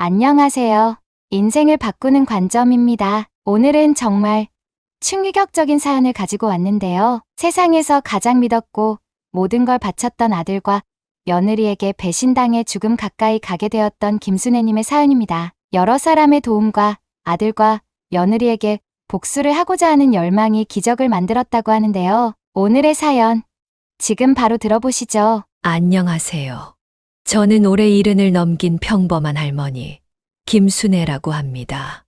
안녕하세요. 인생을 바꾸는 관점입니다. 오늘은 정말 충격적인 사연을 가지고 왔는데요. 세상에서 가장 믿었고 모든 걸 바쳤던 아들과 며느리에게 배신당해 죽음 가까이 가게 되었던 김순애님의 사연입니다. 여러 사람의 도움과 아들과 며느리에게 복수를 하고자 하는 열망이 기적을 만들었다고 하는데요. 오늘의 사연, 지금 바로 들어보시죠. 안녕하세요. 저는 올해 70을 넘긴 평범한 할머니, 김순애라고 합니다.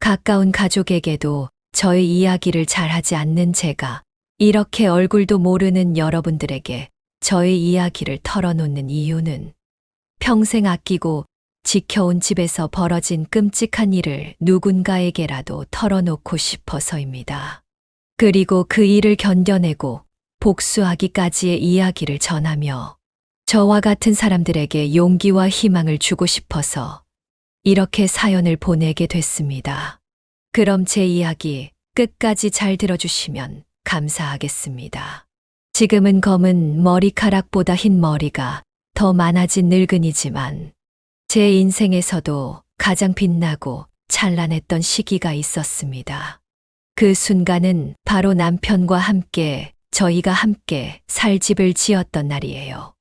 가까운 가족에게도 저의 이야기를 잘하지 않는 제가 이렇게 얼굴도 모르는 여러분들에게 저의 이야기를 털어놓는 이유는 평생 아끼고 지켜온 집에서 벌어진 끔찍한 일을 누군가에게라도 털어놓고 싶어서입니다. 그리고 그 일을 견뎌내고 복수하기까지의 이야기를 전하며 저와 같은 사람들에게 용기와 희망을 주고 싶어서 이렇게 사연을 보내게 됐습니다. 그럼 제 이야기 끝까지 잘 들어주시면 감사하겠습니다. 지금은 검은 머리카락보다 흰 머리가 더 많아진 늙은이지만 제 인생에서도 가장 빛나고 찬란했던 시기가 있었습니다. 그 순간은 바로 남편과 함께 저희가 함께 살 집을 지었던 날이에요.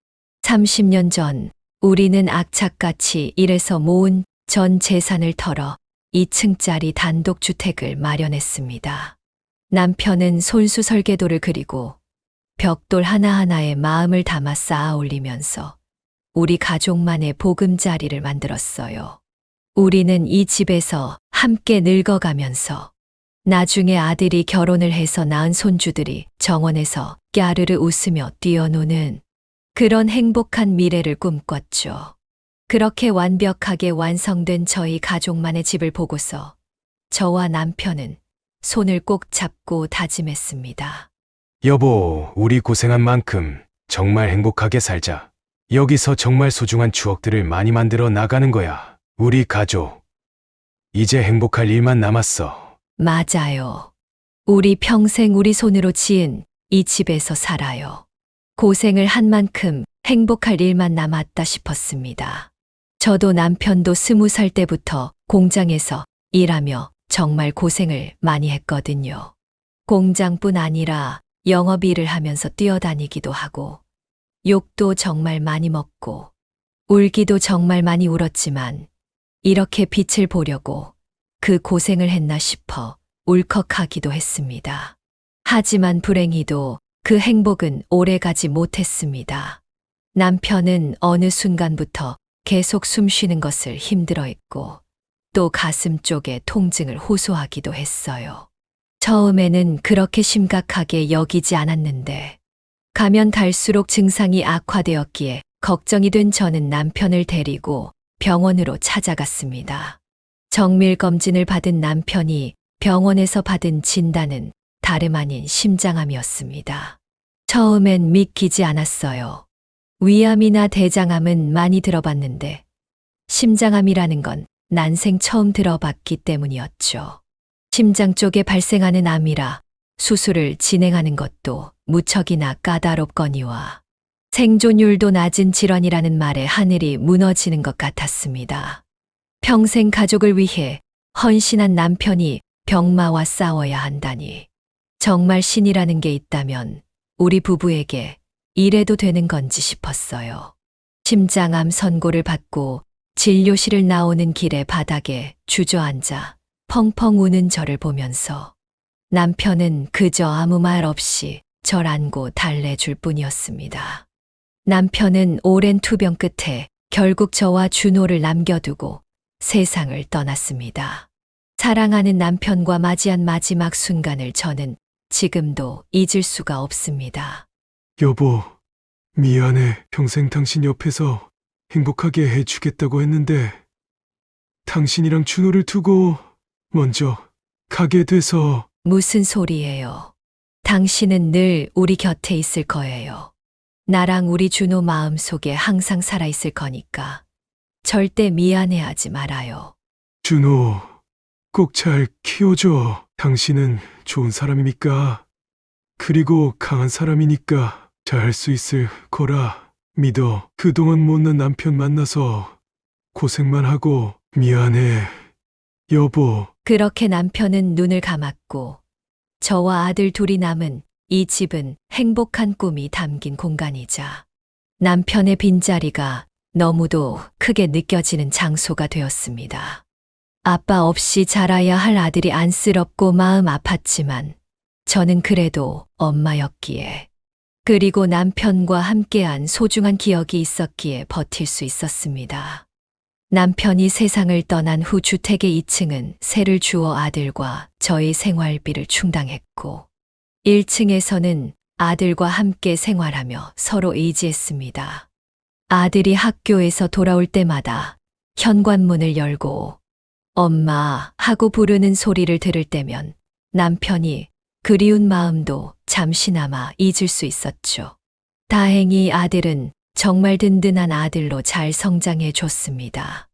30년 전 우리는 악착같이 일해서 모은 전 재산을 털어 2층짜리 단독주택을 마련했습니다. 남편은 손수 설계도를 그리고 벽돌 하나하나에 마음을 담아 쌓아 올리면서 우리 가족만의 보금자리를 만들었어요. 우리는 이 집에서 함께 늙어가면서 나중에 아들이 결혼을 해서 낳은 손주들이 정원에서 꺄르르 웃으며 뛰어노는 그런 행복한 미래를 꿈꿨죠. 그렇게 완벽하게 완성된 저희 가족만의 집을 보고서 저와 남편은 손을 꼭 잡고 다짐했습니다. 여보, 우리 고생한 만큼 정말 행복하게 살자. 여기서 정말 소중한 추억들을 많이 만들어 나가는 거야. 우리 가족. 이제 행복할 일만 남았어. 맞아요. 우리 평생 우리 손으로 지은 이 집에서 살아요. 고생을 한 만큼 행복할 일만 남았다 싶었습니다. 저도 남편도 20살 때부터 공장에서 일하며 정말 고생을 많이 했거든요. 공장뿐 아니라 영업일을 하면서 뛰어다니기도 하고 욕도 정말 많이 먹고 울기도 정말 많이 울었지만 이렇게 빛을 보려고 그 고생을 했나 싶어 울컥하기도 했습니다. 하지만 불행히도 그 행복은 오래가지 못했습니다. 남편은 어느 순간부터 계속 숨 쉬는 것을 힘들어했고 또 가슴 쪽에 통증을 호소하기도 했어요. 처음에는 그렇게 심각하게 여기지 않았는데 가면 갈수록 증상이 악화되었기에 걱정이 된 저는 남편을 데리고 병원으로 찾아갔습니다. 정밀검진을 받은 남편이 병원에서 받은 진단은 다름 아닌 심장암이었습니다. 처음엔 믿기지 않았어요. 위암이나 대장암은 많이 들어봤는데 심장암이라는 건 난생 처음 들어봤기 때문이었죠. 심장 쪽에 발생하는 암이라 수술을 진행하는 것도 무척이나 까다롭거니와 생존율도 낮은 질환이라는 말에 하늘이 무너지는 것 같았습니다. 평생 가족을 위해 헌신한 남편이 병마와 싸워야 한다니. 정말 신이라는 게 있다면 우리 부부에게 이래도 되는 건지 싶었어요. 심장암 선고를 받고 진료실을 나오는 길에 바닥에 주저앉아 펑펑 우는 저를 보면서 남편은 그저 아무 말 없이 절 안고 달래줄 뿐이었습니다. 남편은 오랜 투병 끝에 결국 저와 준호를 남겨두고 세상을 떠났습니다. 사랑하는 남편과 맞이한 마지막 순간을 저는 지금도 잊을 수가 없습니다. 여보, 미안해. 평생 당신 옆에서 행복하게 해주겠다고 했는데 당신이랑 준호를 두고 먼저 가게 돼서. 무슨 소리예요? 당신은 늘 우리 곁에 있을 거예요. 나랑 우리 준호 마음속에 항상 살아있을 거니까 절대 미안해하지 말아요. 준호, 꼭 잘 키워줘. 당신은 좋은 사람이니까. 그리고 강한 사람이니까 잘할 수 있을 거라 믿어. 그동안 못난 남편 만나서 고생만 하고 미안해, 여보. 그렇게 남편은 눈을 감았고 저와 아들 둘이 남은 이 집은 행복한 꿈이 담긴 공간이자 남편의 빈자리가 너무도 크게 느껴지는 장소가 되었습니다. 아빠 없이 자라야 할 아들이 안쓰럽고 마음 아팠지만 저는 그래도 엄마였기에 그리고 남편과 함께한 소중한 기억이 있었기에 버틸 수 있었습니다. 남편이 세상을 떠난 후 주택의 2층은 세를 주어 아들과 저의 생활비를 충당했고 1층에서는 아들과 함께 생활하며 서로 의지했습니다. 아들이 학교에서 돌아올 때마다 현관문을 열고 엄마 하고 부르는 소리를 들을 때면 남편이 그리운 마음도 잠시나마 잊을 수 있었죠. 다행히 아들은 정말 든든한 아들로 잘 성장해 줬습니다.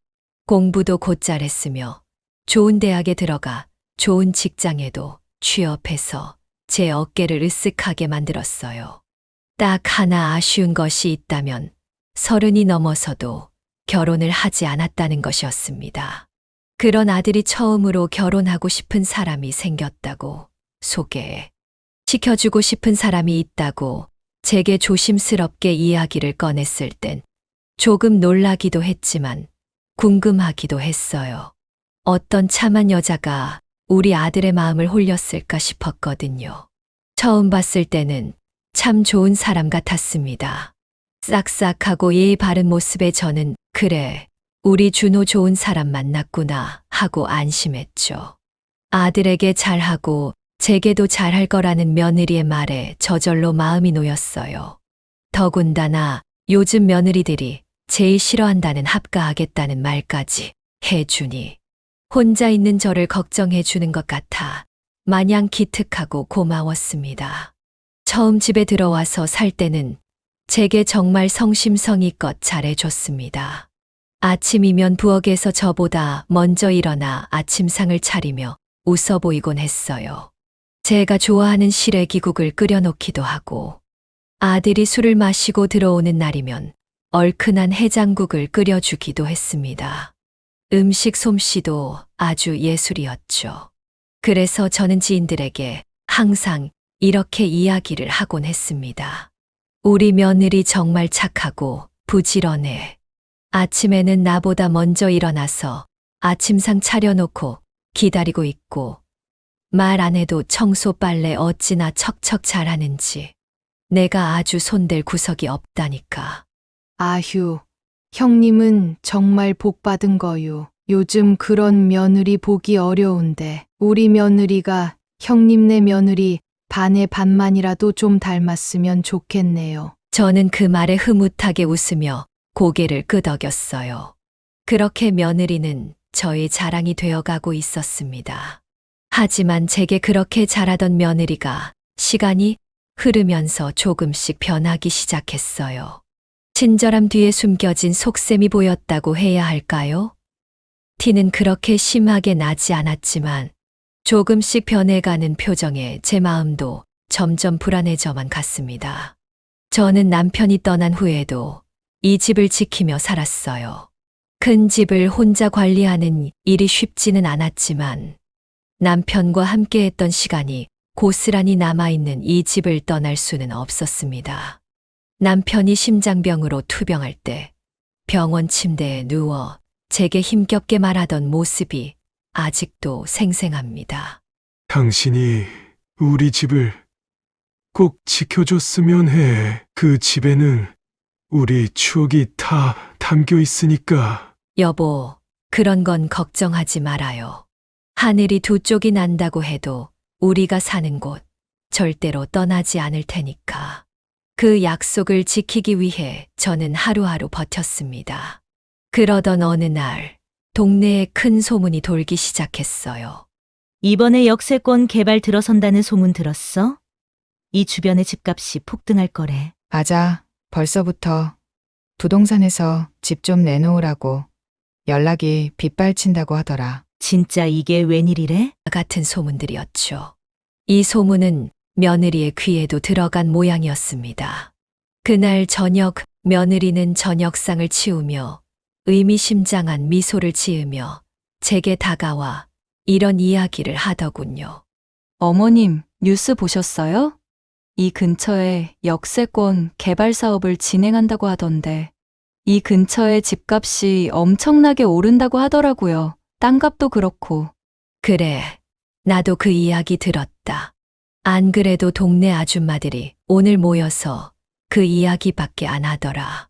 공부도 곧잘 했으며 좋은 대학에 들어가 좋은 직장에도 취업해서 제 어깨를 으쓱하게 만들었어요. 딱 하나 아쉬운 것이 있다면 30이 넘어서도 결혼을 하지 않았다는 것이었습니다. 그런 아들이 처음으로 결혼하고 싶은 사람이 생겼다고 소개해 시켜주고 싶은 사람이 있다고 제게 조심스럽게 이야기를 꺼냈을 땐 조금 놀라기도 했지만 궁금하기도 했어요. 어떤 참한 여자가 우리 아들의 마음을 홀렸을까 싶었거든요. 처음 봤을 때는 참 좋은 사람 같았습니다. 싹싹하고 예의 바른 모습에 저는 그래, 우리 준호 좋은 사람 만났구나 하고 안심했죠. 아들에게 잘하고 제게도 잘할 거라는 며느리의 말에 저절로 마음이 놓였어요. 더군다나 요즘 며느리들이 제일 싫어한다는 합가하겠다는 말까지 해주니 혼자 있는 저를 걱정해 주는 것 같아 마냥 기특하고 고마웠습니다. 처음 집에 들어와서 살 때는 제게 정말 성심성의껏 잘해줬습니다. 아침이면 부엌에서 저보다 먼저 일어나 아침상을 차리며 웃어 보이곤 했어요. 제가 좋아하는 시래기국을 끓여놓기도 하고 아들이 술을 마시고 들어오는 날이면 얼큰한 해장국을 끓여주기도 했습니다. 음식 솜씨도 아주 예술이었죠. 그래서 저는 지인들에게 항상 이렇게 이야기를 하곤 했습니다. 우리 며느리 정말 착하고 부지런해. 아침에는 나보다 먼저 일어나서 아침상 차려놓고 기다리고 있고 말 안 해도 청소 빨래 어찌나 척척 잘하는지 내가 아주 손댈 구석이 없다니까. 아휴, 형님은 정말 복 받은 거요. 요즘 그런 며느리 보기 어려운데 우리 며느리가 형님네 며느리 반의 반만이라도 좀 닮았으면 좋겠네요. 저는 그 말에 흐뭇하게 웃으며 고개를 끄덕였어요. 그렇게 며느리는 저의 자랑이 되어가고 있었습니다. 하지만 제게 그렇게 잘하던 며느리가 시간이 흐르면서 조금씩 변하기 시작했어요. 친절함 뒤에 숨겨진 속셈이 보였다고 해야 할까요? 티는 그렇게 심하게 나지 않았지만 조금씩 변해가는 표정에 제 마음도 점점 불안해져만 갔습니다. 저는 남편이 떠난 후에도 이 집을 지키며 살았어요. 큰 집을 혼자 관리하는 일이 쉽지는 않았지만 남편과 함께했던 시간이 고스란히 남아있는 이 집을 떠날 수는 없었습니다. 남편이 심장병으로 투병할 때 병원 침대에 누워 제게 힘겹게 말하던 모습이 아직도 생생합니다. 당신이 우리 집을 꼭 지켜줬으면 해. 그 집에는 우리 추억이 다 담겨 있으니까. 여보, 그런 건 걱정하지 말아요. 하늘이 두 쪽이 난다고 해도 우리가 사는 곳 절대로 떠나지 않을 테니까. 그 약속을 지키기 위해 저는 하루하루 버텼습니다. 그러던 어느 날 동네에 큰 소문이 돌기 시작했어요. 이번에 역세권 개발 들어선다는 소문 들었어? 이 주변의 집값이 폭등할 거래. 맞아. 벌써부터 부동산에서 집 좀 내놓으라고 연락이 빗발친다고 하더라. 진짜 이게 웬일이래? 같은 소문들이었죠. 이 소문은 며느리의 귀에도 들어간 모양이었습니다. 그날 저녁 며느리는 저녁상을 치우며 의미심장한 미소를 지으며 제게 다가와 이런 이야기를 하더군요. 어머님, 뉴스 보셨어요? 이 근처에 역세권 개발 사업을 진행한다고 하던데, 이 근처에 집값이 엄청나게 오른다고 하더라고요. 땅값도 그렇고. 그래, 나도 그 이야기 들었다. 안 그래도 동네 아줌마들이 오늘 모여서 그 이야기밖에 안 하더라.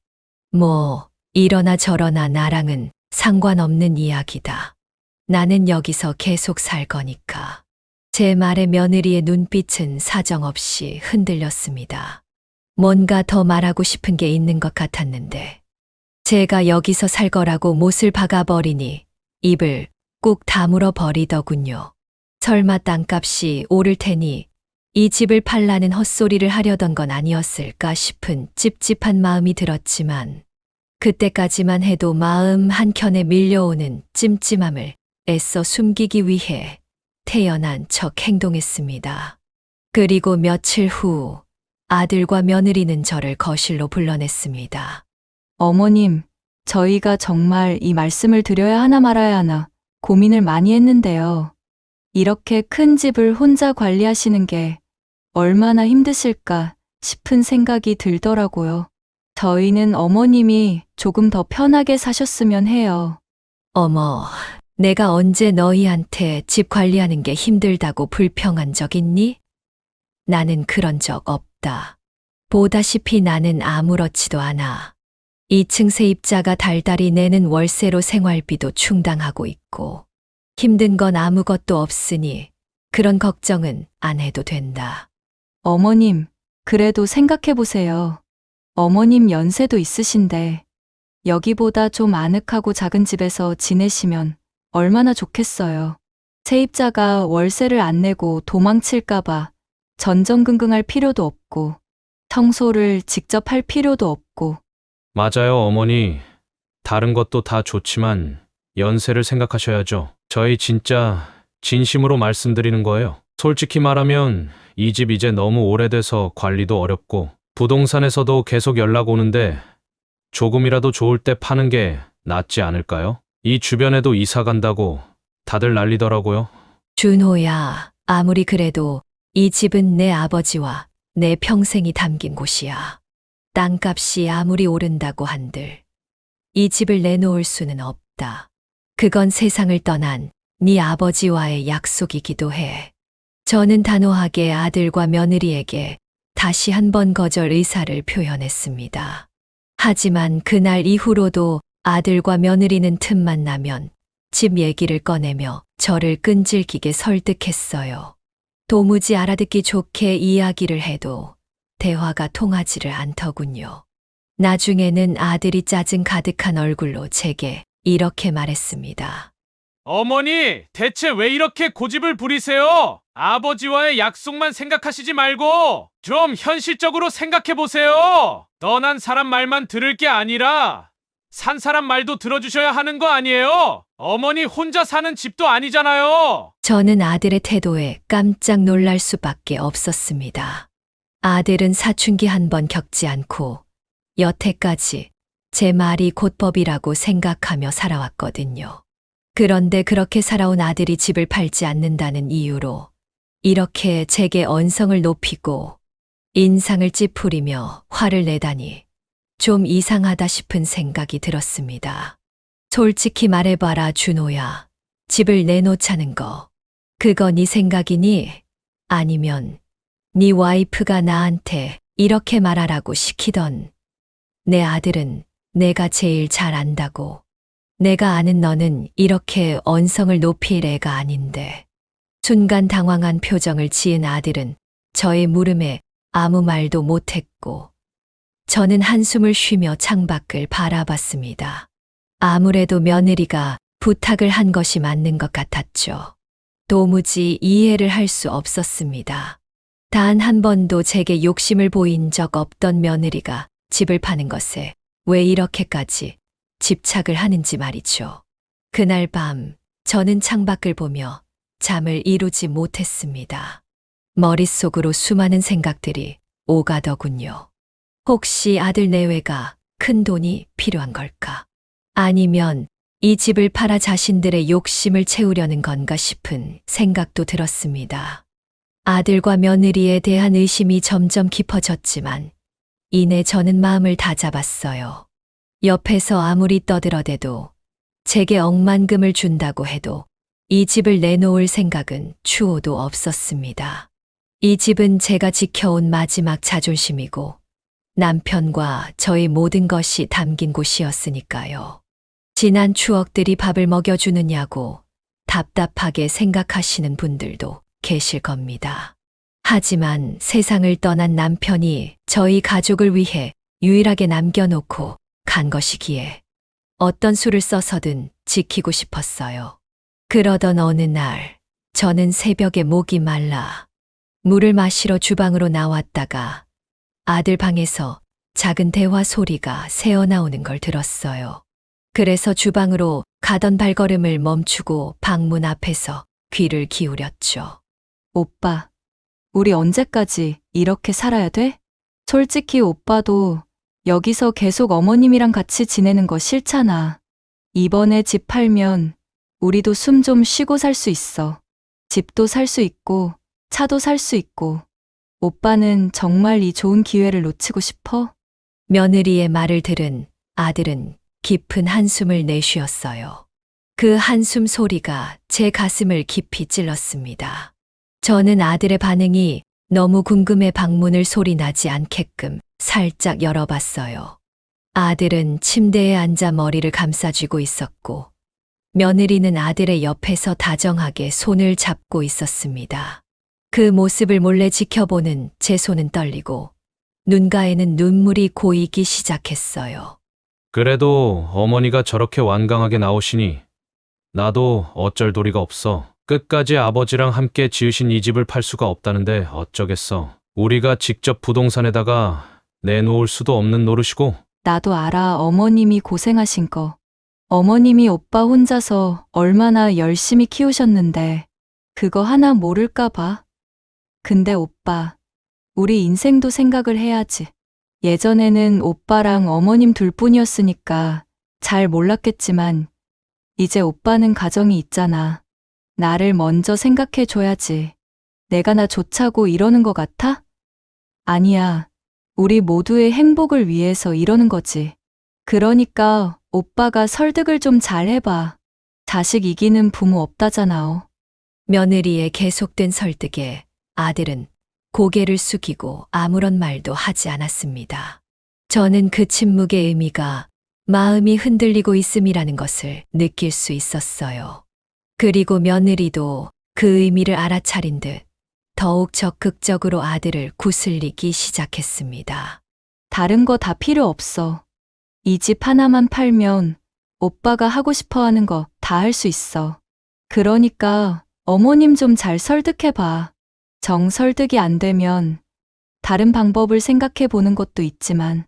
뭐, 이러나 저러나 나랑은 상관없는 이야기다. 나는 여기서 계속 살 거니까. 제 말에 며느리의 눈빛은 사정없이 흔들렸습니다. 뭔가 더 말하고 싶은 게 있는 것 같았는데, 제가 여기서 살 거라고 못을 박아버리니 입을 꾹 다물어 버리더군요. 설마 땅값이 오를 테니 이 집을 팔라는 헛소리를 하려던 건 아니었을까 싶은 찝찝한 마음이 들었지만, 그때까지만 해도 마음 한켠에 밀려오는 찜찜함을 애써 숨기기 위해 태연한 척 행동했습니다. 그리고 며칠 후 아들과 며느리는 저를 거실로 불러냈습니다. 어머님, 저희가 정말 이 말씀을 드려야 하나 말아야 하나 고민을 많이 했는데요. 이렇게 큰 집을 혼자 관리하시는 게 얼마나 힘드실까 싶은 생각이 들더라고요. 저희는 어머님이 조금 더 편하게 사셨으면 해요. 어머, 내가 언제 너희한테 집 관리하는 게 힘들다고 불평한 적 있니? 나는 그런 적 없다. 보다시피 나는 아무렇지도 않아. 2층 세입자가 달달이 내는 월세로 생활비도 충당하고 있고, 힘든 건 아무것도 없으니 그런 걱정은 안 해도 된다. 어머님, 그래도 생각해 보세요. 어머님 연세도 있으신데 여기보다 좀 아늑하고 작은 집에서 지내시면 얼마나 좋겠어요. 세입자가 월세를 안 내고 도망칠까봐 전전긍긍할 필요도 없고, 청소를 직접 할 필요도 없고. 맞아요, 어머니. 다른 것도 다 좋지만 연세를 생각하셔야죠. 저희 진짜 진심으로 말씀드리는 거예요. 솔직히 말하면 이 집 이제 너무 오래돼서 관리도 어렵고, 부동산에서도 계속 연락 오는데 조금이라도 좋을 때 파는 게 낫지 않을까요? 이 주변에도 이사 간다고 다들 난리더라고요. 준호야, 아무리 그래도 이 집은 내 아버지와 내 평생이 담긴 곳이야. 땅값이 아무리 오른다고 한들 이 집을 내놓을 수는 없다. 그건 세상을 떠난 네 아버지와의 약속이기도 해. 저는 단호하게 아들과 며느리에게 다시 한번 거절 의사를 표현했습니다. 하지만 그날 이후로도 아들과 며느리는 틈만 나면 집 얘기를 꺼내며 저를 끈질기게 설득했어요. 도무지 알아듣기 좋게 이야기를 해도 대화가 통하지를 않더군요. 나중에는 아들이 짜증 가득한 얼굴로 제게 이렇게 말했습니다. 어머니, 대체 왜 이렇게 고집을 부리세요? 아버지와의 약속만 생각하시지 말고 좀 현실적으로 생각해 보세요. 떠난 사람 말만 들을 게 아니라 산 사람 말도 들어주셔야 하는 거 아니에요? 어머니 혼자 사는 집도 아니잖아요. 저는 아들의 태도에 깜짝 놀랄 수밖에 없었습니다. 아들은 사춘기 한 번 겪지 않고 여태까지 제 말이 곧 법이라고 생각하며 살아왔거든요. 그런데 그렇게 살아온 아들이 집을 팔지 않는다는 이유로 이렇게 제게 언성을 높이고 인상을 찌푸리며 화를 내다니 좀 이상하다 싶은 생각이 들었습니다. 솔직히 말해봐라, 준호야. 집을 내놓자는 거. 그거 네 생각이니? 아니면 네 와이프가 나한테 이렇게 말하라고 시키던. 내 아들은 내가 제일 잘 안다고. 내가 아는 너는 이렇게 언성을 높일 애가 아닌데. 순간 당황한 표정을 지은 아들은 저의 물음에 아무 말도 못했고, 저는 한숨을 쉬며 창밖을 바라봤습니다. 아무래도 며느리가 부탁을 한 것이 맞는 것 같았죠. 도무지 이해를 할 수 없었습니다. 단 한 번도 제게 욕심을 보인 적 없던 며느리가 집을 파는 것에 왜 이렇게까지 집착을 하는지 말이죠. 그날 밤 저는 창밖을 보며 잠을 이루지 못했습니다. 머릿속으로 수많은 생각들이 오가더군요. 혹시 아들 내외가 큰 돈이 필요한 걸까? 아니면 이 집을 팔아 자신들의 욕심을 채우려는 건가 싶은 생각도 들었습니다. 아들과 며느리에 대한 의심이 점점 깊어졌지만 이내 저는 마음을 다잡았어요. 옆에서 아무리 떠들어대도 제게 억만금을 준다고 해도 이 집을 내놓을 생각은 추호도 없었습니다. 이 집은 제가 지켜온 마지막 자존심이고 남편과 저의 모든 것이 담긴 곳이었으니까요. 지난 추억들이 밥을 먹여주느냐고 답답하게 생각하시는 분들도 계실 겁니다. 하지만 세상을 떠난 남편이 저희 가족을 위해 유일하게 남겨놓고 간 것이기에 어떤 수를 써서든 지키고 싶었어요. 그러던 어느 날 저는 새벽에 목이 말라 물을 마시러 주방으로 나왔다가 아들 방에서 작은 대화 소리가 새어나오는 걸 들었어요. 그래서 주방으로 가던 발걸음을 멈추고 방문 앞에서 귀를 기울였죠. 오빠, 우리 언제까지 이렇게 살아야 돼? 솔직히 오빠도 여기서 계속 어머님이랑 같이 지내는 거 싫잖아. 이번에 집 팔면 우리도 숨 좀 쉬고 살 수 있어. 집도 살 수 있고 차도 살 수 있고. 오빠는 정말 이 좋은 기회를 놓치고 싶어? 며느리의 말을 들은 아들은 깊은 한숨을 내쉬었어요. 그 한숨 소리가 제 가슴을 깊이 찔렀습니다. 저는 아들의 반응이 너무 궁금해 방문을 소리나지 않게끔 살짝 열어봤어요. 아들은 침대에 앉아 머리를 감싸쥐고 있었고 며느리는 아들의 옆에서 다정하게 손을 잡고 있었습니다. 그 모습을 몰래 지켜보는 제 손은 떨리고 눈가에는 눈물이 고이기 시작했어요. 그래도 어머니가 저렇게 완강하게 나오시니 나도 어쩔 도리가 없어. 끝까지 아버지랑 함께 지으신 이 집을 팔 수가 없다는데 어쩌겠어. 우리가 직접 부동산에다가 내놓을 수도 없는 노릇이고. 나도 알아, 어머님이 고생하신 거. 어머님이 오빠 혼자서 얼마나 열심히 키우셨는데 그거 하나 모를까 봐. 근데 오빠, 우리 인생도 생각을 해야지. 예전에는 오빠랑 어머님 둘뿐이었으니까 잘 몰랐겠지만 이제 오빠는 가정이 있잖아. 나를 먼저 생각해 줘야지. 내가 나 좋자고 이러는 것 같아? 아니야. 우리 모두의 행복을 위해서 이러는 거지. 그러니까 오빠가 설득을 좀 잘 해봐. 자식 이기는 부모 없다잖아. 며느리의 계속된 설득에 아들은 고개를 숙이고 아무런 말도 하지 않았습니다. 저는 그 침묵의 의미가 마음이 흔들리고 있음이라는 것을 느낄 수 있었어요. 그리고 며느리도 그 의미를 알아차린 듯 더욱 적극적으로 아들을 구슬리기 시작했습니다. 다른 거 다 필요 없어. 이 집 하나만 팔면 오빠가 하고 싶어 하는 거 다 할 수 있어. 그러니까 어머님 좀 잘 설득해봐. 정 설득이 안 되면 다른 방법을 생각해 보는 것도 있지만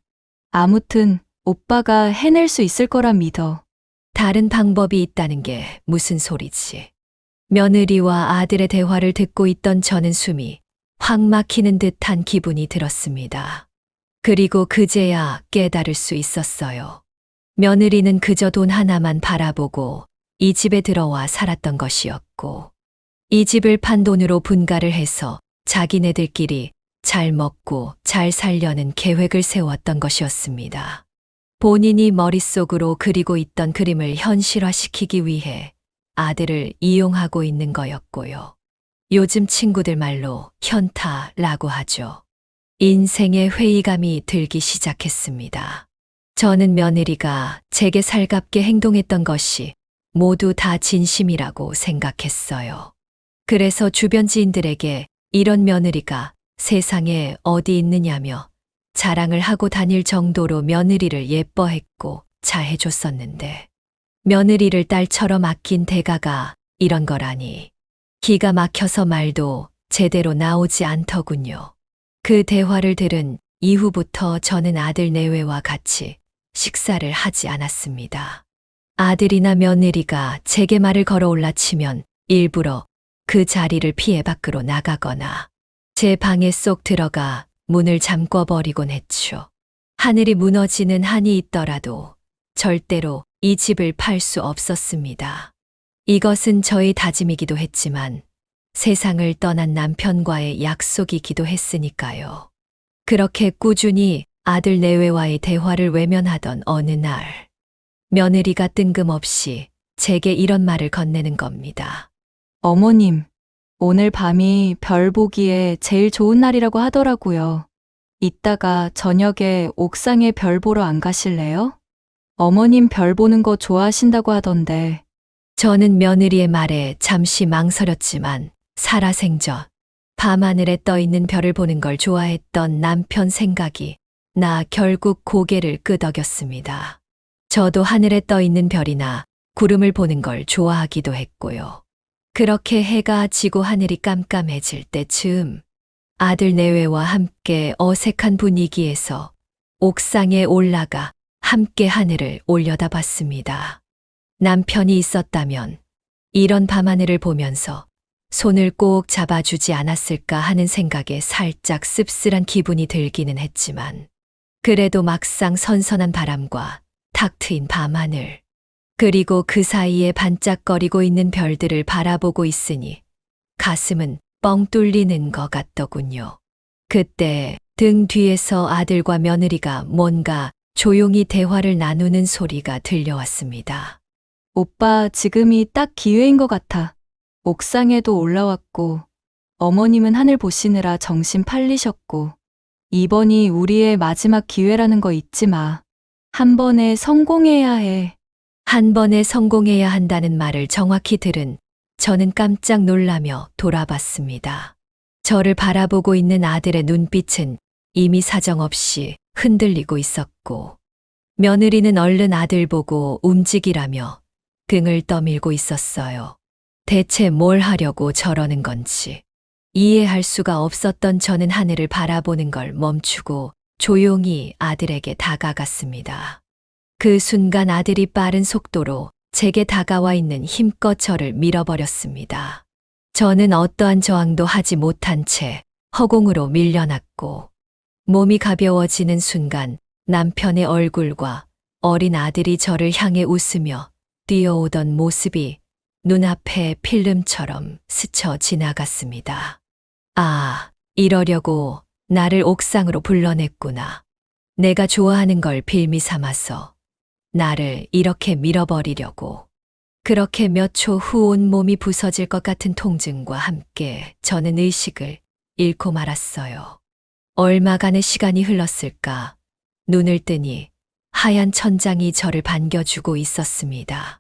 아무튼 오빠가 해낼 수 있을 거라 믿어. 다른 방법이 있다는 게 무슨 소리지? 며느리와 아들의 대화를 듣고 있던 저는 숨이 확 막히는 듯한 기분이 들었습니다. 그리고 그제야 깨달을 수 있었어요. 며느리는 그저 돈 하나만 바라보고 이 집에 들어와 살았던 것이었고, 이 집을 판 돈으로 분가를 해서 자기네들끼리 잘 먹고 잘 살려는 계획을 세웠던 것이었습니다. 본인이 머릿속으로 그리고 있던 그림을 현실화시키기 위해 아들을 이용하고 있는 거였고요. 요즘 친구들 말로 현타라고 하죠. 인생의 회의감이 들기 시작했습니다. 저는 며느리가 제게 살갑게 행동했던 것이 모두 다 진심이라고 생각했어요. 그래서 주변 지인들에게 이런 며느리가 세상에 어디 있느냐며 자랑을 하고 다닐 정도로 며느리를 예뻐했고 잘해줬었는데, 며느리를 딸처럼 아낀 대가가 이런 거라니 기가 막혀서 말도 제대로 나오지 않더군요. 그 대화를 들은 이후부터 저는 아들 내외와 같이 식사를 하지 않았습니다. 아들이나 며느리가 제게 말을 걸어 올라치면 일부러 그 자리를 피해 밖으로 나가거나 제 방에 쏙 들어가 문을 잠궈버리곤 했죠. 하늘이 무너지는 한이 있더라도 절대로 이 집을 팔 수 없었습니다. 이것은 저의 다짐이기도 했지만 세상을 떠난 남편과의 약속이기도 했으니까요. 그렇게 꾸준히 아들 내외와의 대화를 외면하던 어느 날, 며느리가 뜬금없이 제게 이런 말을 건네는 겁니다. 어머님, 오늘 밤이 별 보기에 제일 좋은 날이라고 하더라고요. 이따가 저녁에 옥상에 별 보러 안 가실래요? 어머님 별 보는 거 좋아하신다고 하던데. 저는 며느리의 말에 잠시 망설였지만 살아생전 밤하늘에 떠 있는 별을 보는 걸 좋아했던 남편 생각이 나 결국 고개를 끄덕였습니다. 저도 하늘에 떠 있는 별이나 구름을 보는 걸 좋아하기도 했고요. 그렇게 해가 지고 하늘이 깜깜해질 때쯤 아들 내외와 함께 어색한 분위기에서 옥상에 올라가 함께 하늘을 올려다봤습니다. 남편이 있었다면 이런 밤하늘을 보면서 손을 꼭 잡아주지 않았을까 하는 생각에 살짝 씁쓸한 기분이 들기는 했지만 그래도 막상 선선한 바람과 탁 트인 밤하늘 그리고 그 사이에 반짝거리고 있는 별들을 바라보고 있으니 가슴은 뻥 뚫리는 것 같더군요. 그때 등 뒤에서 아들과 며느리가 뭔가 조용히 대화를 나누는 소리가 들려왔습니다. 오빠 지금이 딱 기회인 것 같아. 옥상에도 올라왔고, 어머님은 하늘 보시느라 정신 팔리셨고, 이번이 우리의 마지막 기회라는 거 잊지 마. 한 번에 성공해야 해. 한 번에 성공해야 한다는 말을 정확히 들은 저는 깜짝 놀라며 돌아봤습니다. 저를 바라보고 있는 아들의 눈빛은 이미 사정없이 흔들리고 있었고, 며느리는 얼른 아들 보고 움직이라며 등을 떠밀고 있었어요. 대체 뭘 하려고 저러는 건지 이해할 수가 없었던 저는 하늘을 바라보는 걸 멈추고 조용히 아들에게 다가갔습니다. 그 순간 아들이 빠른 속도로 제게 다가와 있는 힘껏 저를 밀어버렸습니다. 저는 어떠한 저항도 하지 못한 채 허공으로 밀려났고 몸이 가벼워지는 순간 남편의 얼굴과 어린 아들이 저를 향해 웃으며 뛰어오던 모습이 눈앞에 필름처럼 스쳐 지나갔습니다. 아, 이러려고 나를 옥상으로 불러냈구나. 내가 좋아하는 걸 빌미 삼아서 나를 이렇게 밀어버리려고. 그렇게 몇 초 후 온몸이 부서질 것 같은 통증과 함께 저는 의식을 잃고 말았어요. 얼마간의 시간이 흘렀을까? 눈을 뜨니 하얀 천장이 저를 반겨주고 있었습니다.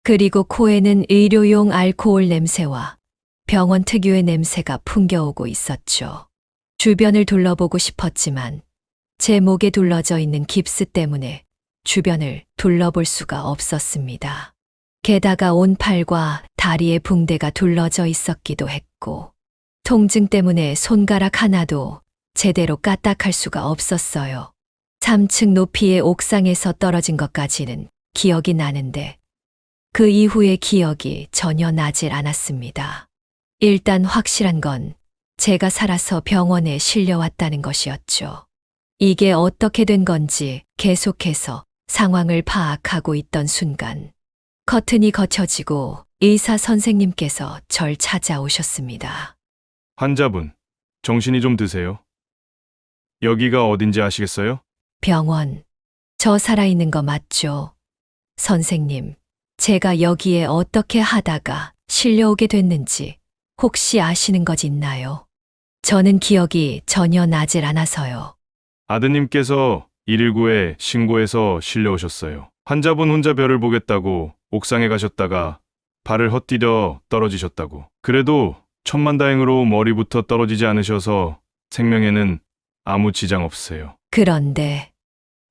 그리고 코에는 의료용 알코올 냄새와 병원 특유의 냄새가 풍겨오고 있었죠. 주변을 둘러보고 싶었지만 제 목에 둘러져 있는 깁스 때문에 주변을 둘러볼 수가 없었습니다. 게다가 온팔과 다리에 붕대가 둘러져 있었기도 했고 통증 때문에 손가락 하나도 제대로 까딱할 수가 없었어요. 3층 높이의 옥상에서 떨어진 것까지는 기억이 나는데 그 이후의 기억이 전혀 나질 않았습니다. 일단 확실한 건 제가 살아서 병원에 실려왔다는 것이었죠. 이게 어떻게 된 건지 계속해서 상황을 파악하고 있던 순간 커튼이 거쳐지고 의사 선생님께서 절 찾아오셨습니다. 환자분, 정신이 좀 드세요? 여기가 어딘지 아시겠어요? 병원. 저 살아있는 거 맞죠? 선생님, 제가 여기에 어떻게 하다가 실려오게 됐는지 혹시 아시는 것 있나요? 저는 기억이 전혀 나질 않아서요. 아드님께서 119에 신고해서 실려오셨어요. 환자분 혼자 별을 보겠다고 옥상에 가셨다가 발을 헛디뎌 떨어지셨다고. 그래도 천만다행으로 머리부터 떨어지지 않으셔서 생명에는 아무 지장 없으세요. 그런데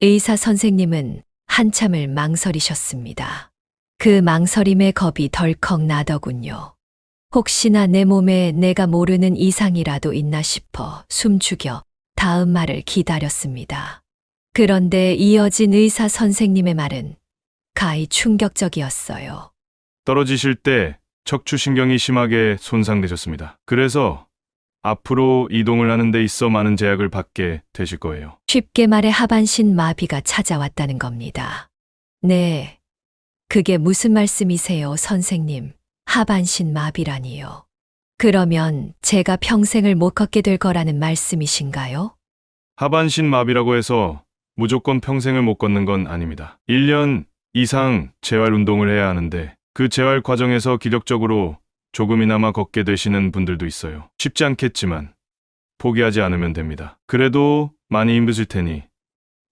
의사 선생님은 한참을 망설이셨습니다. 그 망설임에 겁이 덜컥 나더군요. 혹시나 내 몸에 내가 모르는 이상이라도 있나 싶어 숨죽여 다음 말을 기다렸습니다. 그런데 이어진 의사 선생님의 말은 가히 충격적이었어요. 떨어지실 때 척추신경이 심하게 손상되셨습니다. 그래서 앞으로 이동을 하는 데 있어 많은 제약을 받게 되실 거예요. 쉽게 말해 하반신 마비가 찾아왔다는 겁니다. 네, 그게 무슨 말씀이세요, 선생님? 하반신 마비라니요. 그러면 제가 평생을 못 걷게 될 거라는 말씀이신가요? 하반신 마비라고 해서 무조건 평생을 못 걷는 건 아닙니다. 1년 이상 재활 운동을 해야 하는데 그 재활 과정에서 기력적으로 조금이나마 걷게 되시는 분들도 있어요. 쉽지 않겠지만 포기하지 않으면 됩니다. 그래도 많이 힘드실 테니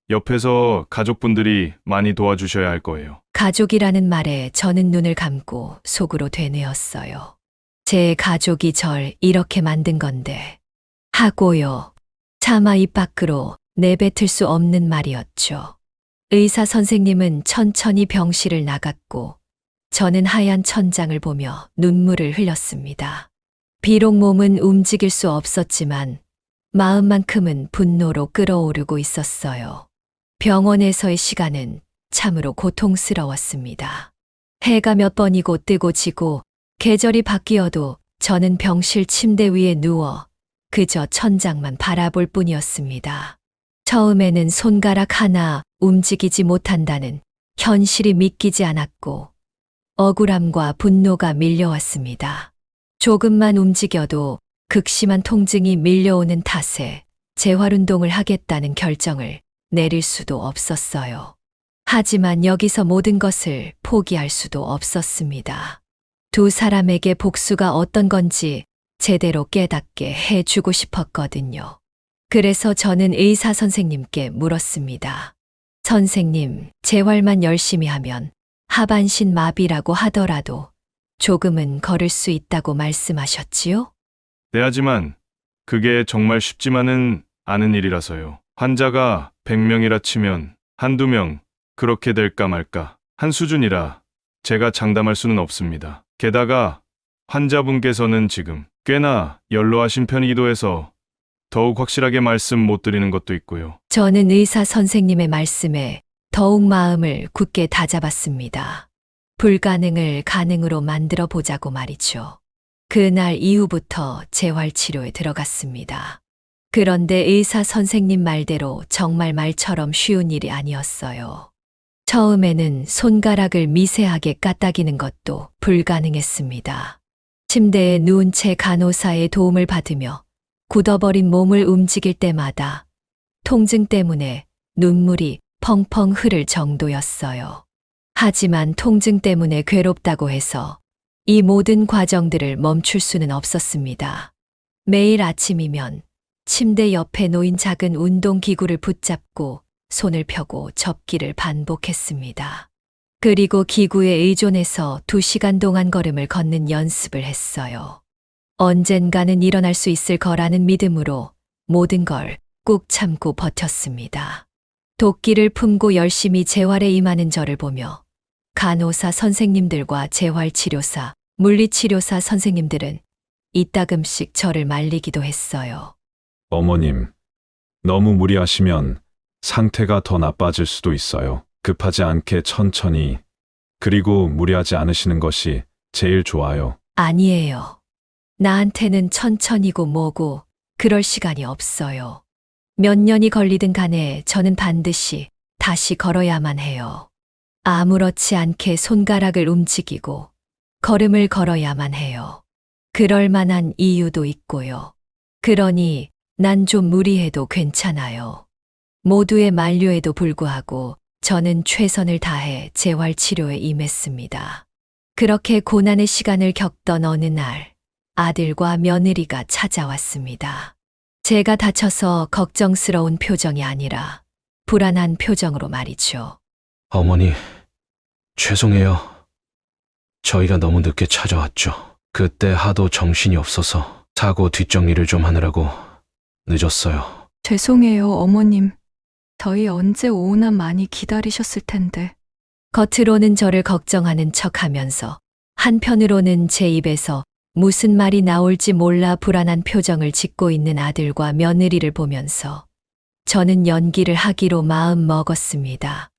옆에서 가족분들이 많이 도와주셔야 할 거예요. 가족이라는 말에 저는 눈을 감고 속으로 되뇌었어요. 제 가족이 절 이렇게 만든 건데. 하고요. 차마 입 밖으로 내뱉을 수 없는 말이었죠. 의사 선생님은 천천히 병실을 나갔고 저는 하얀 천장을 보며 눈물을 흘렸습니다. 비록 몸은 움직일 수 없었지만 마음만큼은 분노로 끓어오르고 있었어요. 병원에서의 시간은 참으로 고통스러웠습니다. 해가 몇 번이고 뜨고 지고 계절이 바뀌어도 저는 병실 침대 위에 누워 그저 천장만 바라볼 뿐이었습니다. 처음에는 손가락 하나 움직이지 못한다는 현실이 믿기지 않았고 억울함과 분노가 밀려왔습니다. 조금만 움직여도 극심한 통증이 밀려오는 탓에 재활운동을 하겠다는 결정을 내릴 수도 없었어요. 하지만 여기서 모든 것을 포기할 수도 없었습니다. 두 사람에게 복수가 어떤 건지 제대로 깨닫게 해주고 싶었거든요. 그래서 저는 의사 선생님께 물었습니다. 선생님, 재활만 열심히 하면 하반신 마비라고 하더라도 조금은 걸을 수 있다고 말씀하셨지요? 네, 하지만 그게 정말 쉽지만은 않은 일이라서요. 환자가 100명이라 치면 한두 명 그렇게 될까 말까 한 수준이라 제가 장담할 수는 없습니다. 게다가 환자분께서는 지금 꽤나 연로하신 편이기도 해서 더욱 확실하게 말씀 못 드리는 것도 있고요. 저는 의사 선생님의 말씀에 더욱 마음을 굳게 다잡았습니다. 불가능을 가능으로 만들어 보자고 말이죠. 그날 이후부터 재활치료에 들어갔습니다. 그런데 의사 선생님 말대로 정말 말처럼 쉬운 일이 아니었어요. 처음에는 손가락을 미세하게 까딱이는 것도 불가능했습니다. 침대에 누운 채 간호사의 도움을 받으며 굳어버린 몸을 움직일 때마다 통증 때문에 눈물이 펑펑 흐를 정도였어요. 하지만 통증 때문에 괴롭다고 해서 이 모든 과정들을 멈출 수는 없었습니다. 매일 아침이면 침대 옆에 놓인 작은 운동기구를 붙잡고 손을 펴고 접기를 반복했습니다. 그리고 기구에 의존해서 2시간 동안 걸음을 걷는 연습을 했어요. 언젠가는 일어날 수 있을 거라는 믿음으로 모든 걸 꾹 참고 버텼습니다. 도끼를 품고 열심히 재활에 임하는 저를 보며 간호사 선생님들과 재활치료사, 물리치료사 선생님들은 이따금씩 저를 말리기도 했어요. 어머님, 너무 무리하시면 상태가 더 나빠질 수도 있어요. 급하지 않게 천천히, 그리고 무리하지 않으시는 것이 제일 좋아요. 아니에요. 나한테는 천천히고 뭐고 그럴 시간이 없어요. 몇 년이 걸리든 간에 저는 반드시 다시 걸어야만 해요. 아무렇지 않게 손가락을 움직이고 걸음을 걸어야만 해요. 그럴 만한 이유도 있고요. 그러니 난 좀 무리해도 괜찮아요. 모두의 만류에도 불구하고 저는 최선을 다해 재활치료에 임했습니다. 그렇게 고난의 시간을 겪던 어느 날 아들과 며느리가 찾아왔습니다. 제가 다쳐서 걱정스러운 표정이 아니라 불안한 표정으로 말이죠. 어머니, 죄송해요. 저희가 너무 늦게 찾아왔죠. 그때 하도 정신이 없어서 사고 뒷정리를 좀 하느라고 늦었어요. 죄송해요, 어머님. 저희 언제 오나 많이 기다리셨을 텐데. 겉으로는 저를 걱정하는 척하면서 한편으로는 제 입에서 무슨 말이 나올지 몰라 불안한 표정을 짓고 있는 아들과 며느리를 보면서 저는 연기를 하기로 마음 먹었습니다.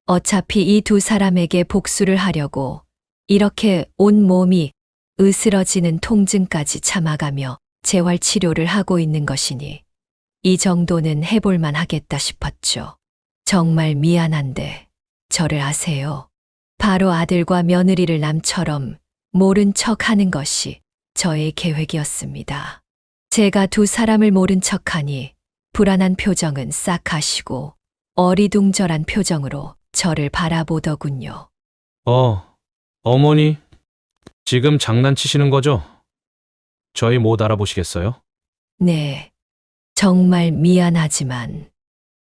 어차피 이 두 사람에게 복수를 하려고 이렇게 온 몸이 으스러지는 통증까지 참아가며 재활치료를 하고 있는 것이니 이 정도는 해볼만 하겠다 싶었죠. 정말 미안한데 저를 아세요? 바로 아들과 며느리를 남처럼 모른 척 하는 것이 저의 계획이었습니다. 제가 두 사람을 모른 척하니 불안한 표정은 싹 가시고 어리둥절한 표정으로 저를 바라보더군요. 어머니, 지금 장난치시는 거죠? 저희 못 알아보시겠어요? 네, 정말 미안하지만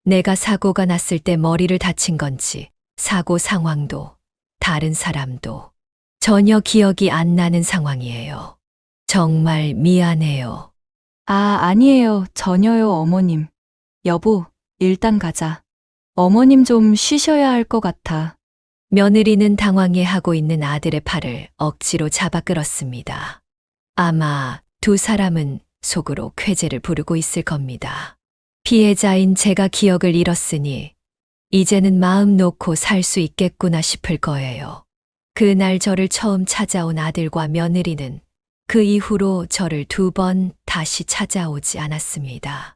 내가 사고가 났을 때 머리를 다친 건지 사고 상황도 다른 사람도 전혀 기억이 안 나는 상황이에요. 정말 미안해요. 아니에요. 전혀요, 어머님. 여보, 일단 가자. 어머님 좀 쉬셔야 할 것 같아. 며느리는 당황해하고 있는 아들의 팔을 억지로 잡아 끌었습니다. 아마 두 사람은 속으로 쾌재를 부르고 있을 겁니다. 피해자인 제가 기억을 잃었으니 이제는 마음 놓고 살 수 있겠구나 싶을 거예요. 그날 저를 처음 찾아온 아들과 며느리는 그 이후로 저를 2번 다시 찾아오지 않았습니다.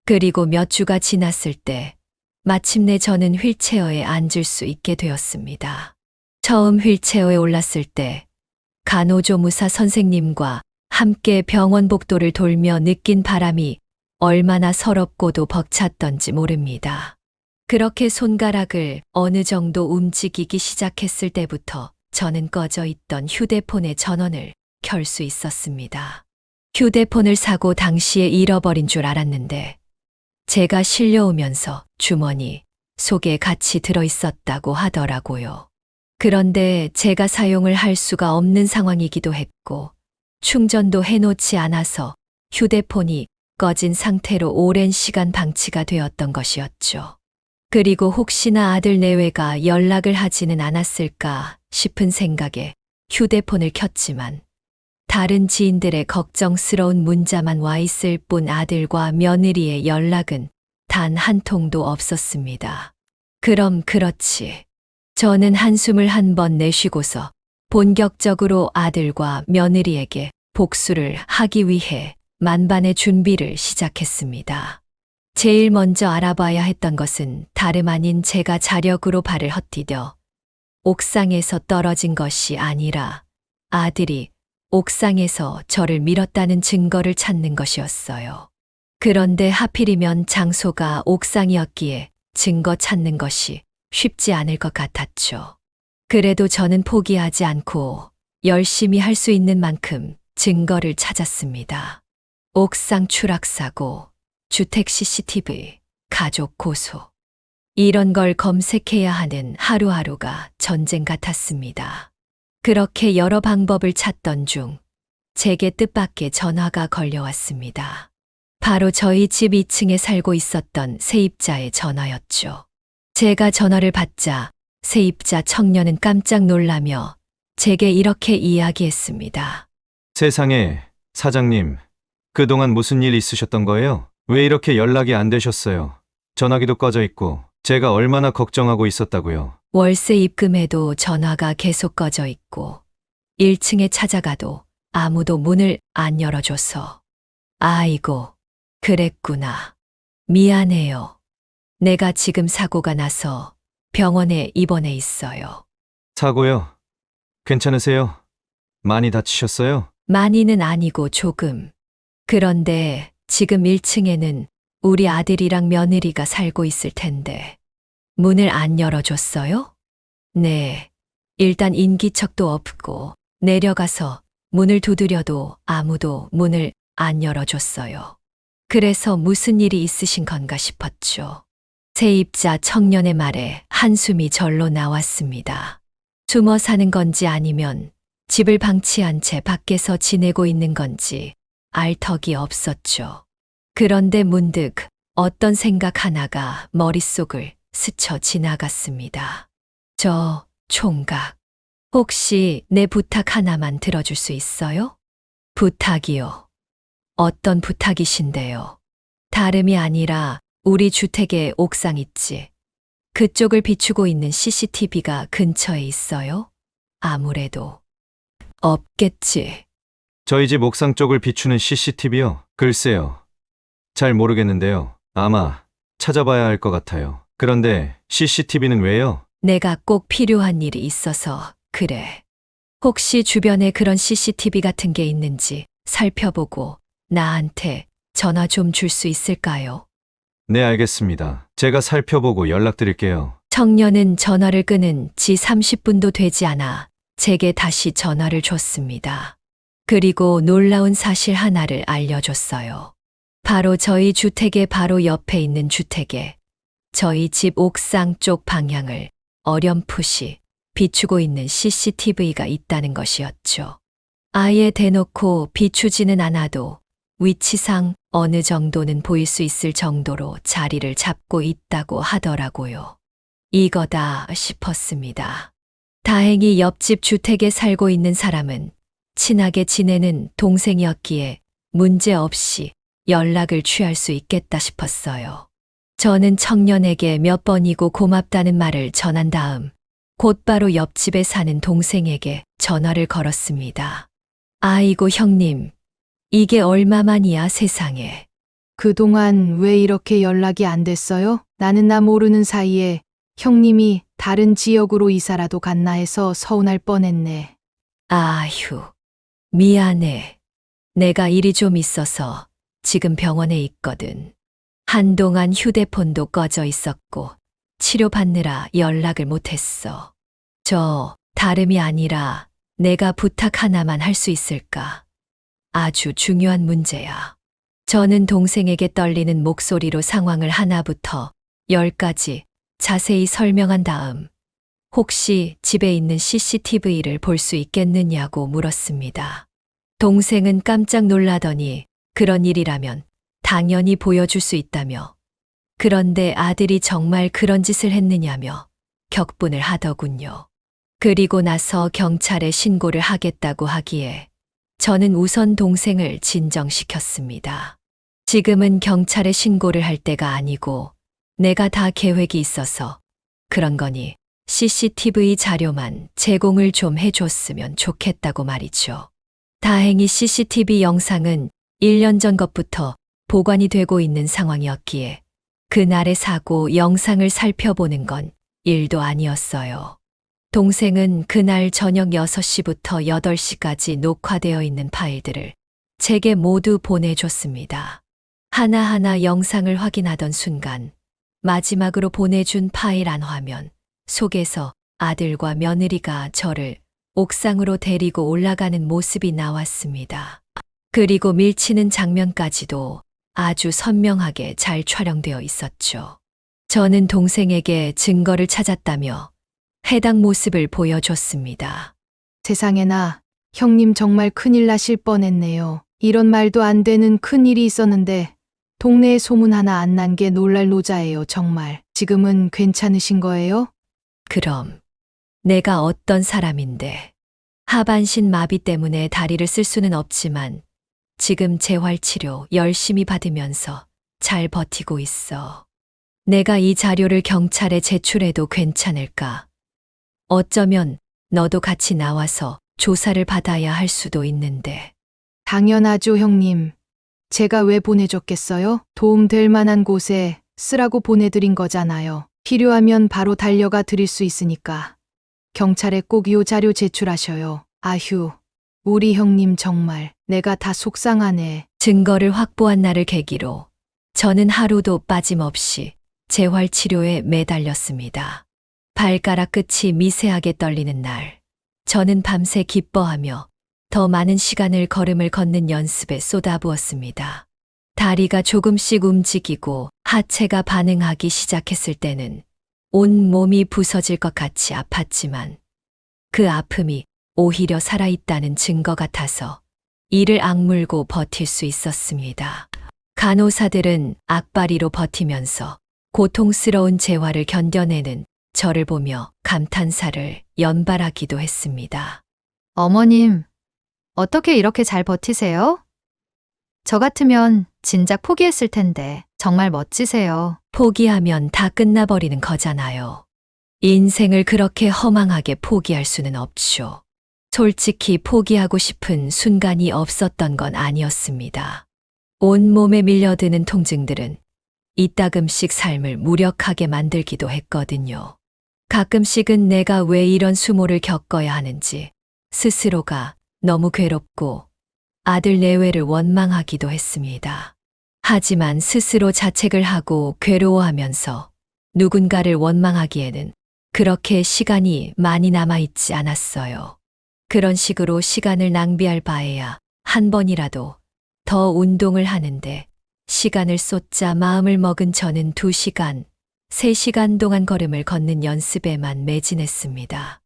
그리고 몇 주가 지났을 때 마침내 저는 휠체어에 앉을 수 있게 되었습니다. 처음 휠체어에 올랐을 때 간호조무사 선생님과 함께 병원 복도를 돌며 느낀 바람이 얼마나 서럽고도 벅찼던지 모릅니다. 그렇게 손가락을 어느 정도 움직이기 시작했을 때부터 저는 꺼져 있던 휴대폰의 전원을 켤 수 있었습니다. 휴대폰을 사고 당시에 잃어버린 줄 알았는데 제가 실려오면서 주머니 속에 같이 들어있었다고 하더라고요. 그런데 제가 사용을 할 수가 없는 상황이기도 했고 충전도 해놓지 않아서 휴대폰이 꺼진 상태로 오랜 시간 방치가 되었던 것이었죠. 그리고 혹시나 아들 내외가 연락을 하지는 않았을까 싶은 생각에 휴대폰을 켰지만 다른 지인들의 걱정스러운 문자만 와 있을 뿐 아들과 며느리의 연락은 단 한 통도 없었습니다. 그럼 그렇지. 저는 한숨을 한 번 내쉬고서 본격적으로 아들과 며느리에게 복수를 하기 위해 만반의 준비를 시작했습니다. 제일 먼저 알아봐야 했던 것은 다름 아닌 제가 자력으로 발을 헛디뎌 옥상에서 떨어진 것이 아니라 아들이 옥상에서 저를 밀었다는 증거를 찾는 것이었어요. 그런데 하필이면 장소가 옥상이었기에 증거 찾는 것이 쉽지 않을 것 같았죠. 그래도 저는 포기하지 않고 열심히 할 수 있는 만큼 증거를 찾았습니다. 옥상 추락사고, 주택 CCTV, 가족 고소. 이런 걸 검색해야 하는 하루하루가 전쟁 같았습니다. 그렇게 여러 방법을 찾던 중 제게 뜻밖의 전화가 걸려왔습니다. 바로 저희 집 2층에 살고 있었던 세입자의 전화였죠. 제가 전화를 받자 세입자 청년은 깜짝 놀라며 제게 이렇게 이야기했습니다. 세상에, 사장님, 그동안 무슨 일 있으셨던 거예요? 왜 이렇게 연락이 안 되셨어요? 전화기도 꺼져 있고 제가 얼마나 걱정하고 있었다고요. 월세 입금에도 전화가 계속 꺼져 있고 1층에 찾아가도 아무도 문을 안 열어줘서 아이고, 그랬구나. 미안해요. 내가 지금 사고가 나서 병원에 입원해 있어요. 사고요? 괜찮으세요? 많이 다치셨어요? 많이는 아니고 조금. 그런데 지금 1층에는 우리 아들이랑 며느리가 살고 있을 텐데 문을 안 열어줬어요? 네. 일단 인기척도 없고 내려가서 문을 두드려도 아무도 문을 안 열어줬어요. 그래서 무슨 일이 있으신 건가 싶었죠. 세입자 청년의 말에 한숨이 절로 나왔습니다. 숨어 사는 건지 아니면 집을 방치한 채 밖에서 지내고 있는 건지 알 턱이 없었죠. 그런데 문득 어떤 생각 하나가 머릿속을 스쳐 지나갔습니다. 저 총각, 혹시 내 부탁 하나만 들어줄 수 있어요? 부탁이요. 어떤 부탁이신데요? 다름이 아니라 우리 주택에 옥상 있지. 그쪽을 비추고 있는 CCTV가 근처에 있어요? 아무래도 없겠지. 저희 집 옥상 쪽을 비추는 CCTV요? 글쎄요. 잘 모르겠는데요. 아마 찾아봐야 할 것 같아요. 그런데 CCTV는 왜요? 내가 꼭 필요한 일이 있어서 그래. 혹시 주변에 그런 CCTV 같은 게 있는지 살펴보고 나한테 전화 좀 줄 수 있을까요? 네, 알겠습니다. 제가 살펴보고 연락드릴게요. 청년은 전화를 끊은 지 30분도 되지 않아 제게 다시 전화를 줬습니다. 그리고 놀라운 사실 하나를 알려줬어요. 바로 저희 주택의 바로 옆에 있는 주택에 저희 집 옥상 쪽 방향을 어렴풋이 비추고 있는 CCTV가 있다는 것이었죠. 아예 대놓고 비추지는 않아도 위치상 어느 정도는 보일 수 있을 정도로 자리를 잡고 있다고 하더라고요. 이거다 싶었습니다. 다행히 옆집 주택에 살고 있는 사람은 친하게 지내는 동생이었기에 문제없이 연락을 취할 수 있겠다 싶었어요. 저는 청년에게 몇 번이고 고맙다는 말을 전한 다음 곧바로 옆집에 사는 동생에게 전화를 걸었습니다. 아이고 형님, 이게 얼마만이야 세상에. 그동안 왜 이렇게 연락이 안 됐어요? 나는 나 모르는 사이에 형님이 다른 지역으로 이사라도 갔나 해서 서운할 뻔했네. 아휴, 미안해. 내가 일이 좀 있어서 지금 병원에 있거든. 한동안 휴대폰도 꺼져 있었고 치료받느라 연락을 못했어. 저 다름이 아니라 내가 부탁 하나만 할 수 있을까? 아주 중요한 문제야. 저는 동생에게 떨리는 목소리로 상황을 하나부터 10까지 자세히 설명한 다음 혹시 집에 있는 CCTV를 볼 수 있겠느냐고 물었습니다. 동생은 깜짝 놀라더니 그런 일이라면 당연히 보여줄 수 있다며 그런데 아들이 정말 그런 짓을 했느냐며 격분을 하더군요. 그리고 나서 경찰에 신고를 하겠다고 하기에 저는 우선 동생을 진정시켰습니다. 지금은 경찰에 신고를 할 때가 아니고 내가 다 계획이 있어서 그런 거니 CCTV 자료만 제공을 좀 해줬으면 좋겠다고 말이죠. 다행히 CCTV 영상은 1년 전 것부터 보관이 되고 있는 상황이었기에 그날의 사고 영상을 살펴보는 건 일도 아니었어요. 동생은 그날 저녁 6시부터 8시까지 녹화되어 있는 파일들을 제게 모두 보내줬습니다. 하나하나 영상을 확인하던 순간 마지막으로 보내준 파일 안 화면 속에서 아들과 며느리가 저를 옥상으로 데리고 올라가는 모습이 나왔습니다. 그리고 밀치는 장면까지도 아주 선명하게 잘 촬영되어 있었죠. 저는 동생에게 증거를 찾았다며 해당 모습을 보여줬습니다. 세상에나, 형님 정말 큰일 나실 뻔했네요. 이런 말도 안 되는 큰일이 있었는데 동네에 소문 하나 안 난 게 놀랄 노자예요, 정말. 지금은 괜찮으신 거예요? 그럼 내가 어떤 사람인데 하반신 마비 때문에 다리를 쓸 수는 없지만 지금 재활치료 열심히 받으면서 잘 버티고 있어. 내가 이 자료를 경찰에 제출해도 괜찮을까? 어쩌면 너도 같이 나와서 조사를 받아야 할 수도 있는데. 당연하죠, 형님. 제가 왜 보내줬겠어요? 도움될 만한 곳에 쓰라고 보내드린 거잖아요. 필요하면 바로 달려가 드릴 수 있으니까. 경찰에 꼭 이 자료 제출하셔요. 아휴, 우리 형님 정말 내가 다 속상하네. 증거를 확보한 날을 계기로 저는 하루도 빠짐없이 재활치료에 매달렸습니다. 발가락 끝이 미세하게 떨리는 날, 저는 밤새 기뻐하며 더 많은 시간을 걸음을 걷는 연습에 쏟아부었습니다. 다리가 조금씩 움직이고 하체가 반응하기 시작했을 때는 온 몸이 부서질 것 같이 아팠지만 그 아픔이 오히려 살아있다는 증거 같아서 이를 악물고 버틸 수 있었습니다. 간호사들은 악바리로 버티면서 고통스러운 재활을 견뎌내는 저를 보며 감탄사를 연발하기도 했습니다. 어머님, 어떻게 이렇게 잘 버티세요? 저 같으면 진작 포기했을 텐데 정말 멋지세요. 포기하면 다 끝나버리는 거잖아요. 인생을 그렇게 허망하게 포기할 수는 없죠. 솔직히 포기하고 싶은 순간이 없었던 건 아니었습니다. 온몸에 밀려드는 통증들은 이따금씩 삶을 무력하게 만들기도 했거든요. 가끔씩은 내가 왜 이런 수모를 겪어야 하는지 스스로가 너무 괴롭고 아들 내외를 원망하기도 했습니다. 하지만 스스로 자책을 하고 괴로워하면서 누군가를 원망하기에는 그렇게 시간이 많이 남아있지 않았어요. 그런 식으로 시간을 낭비할 바에야 한 번이라도 더 운동을 하는데 시간을 쏟자 마음을 먹은 저는 2시간, 3시간 동안 걸음을 걷는 연습에만 매진했습니다.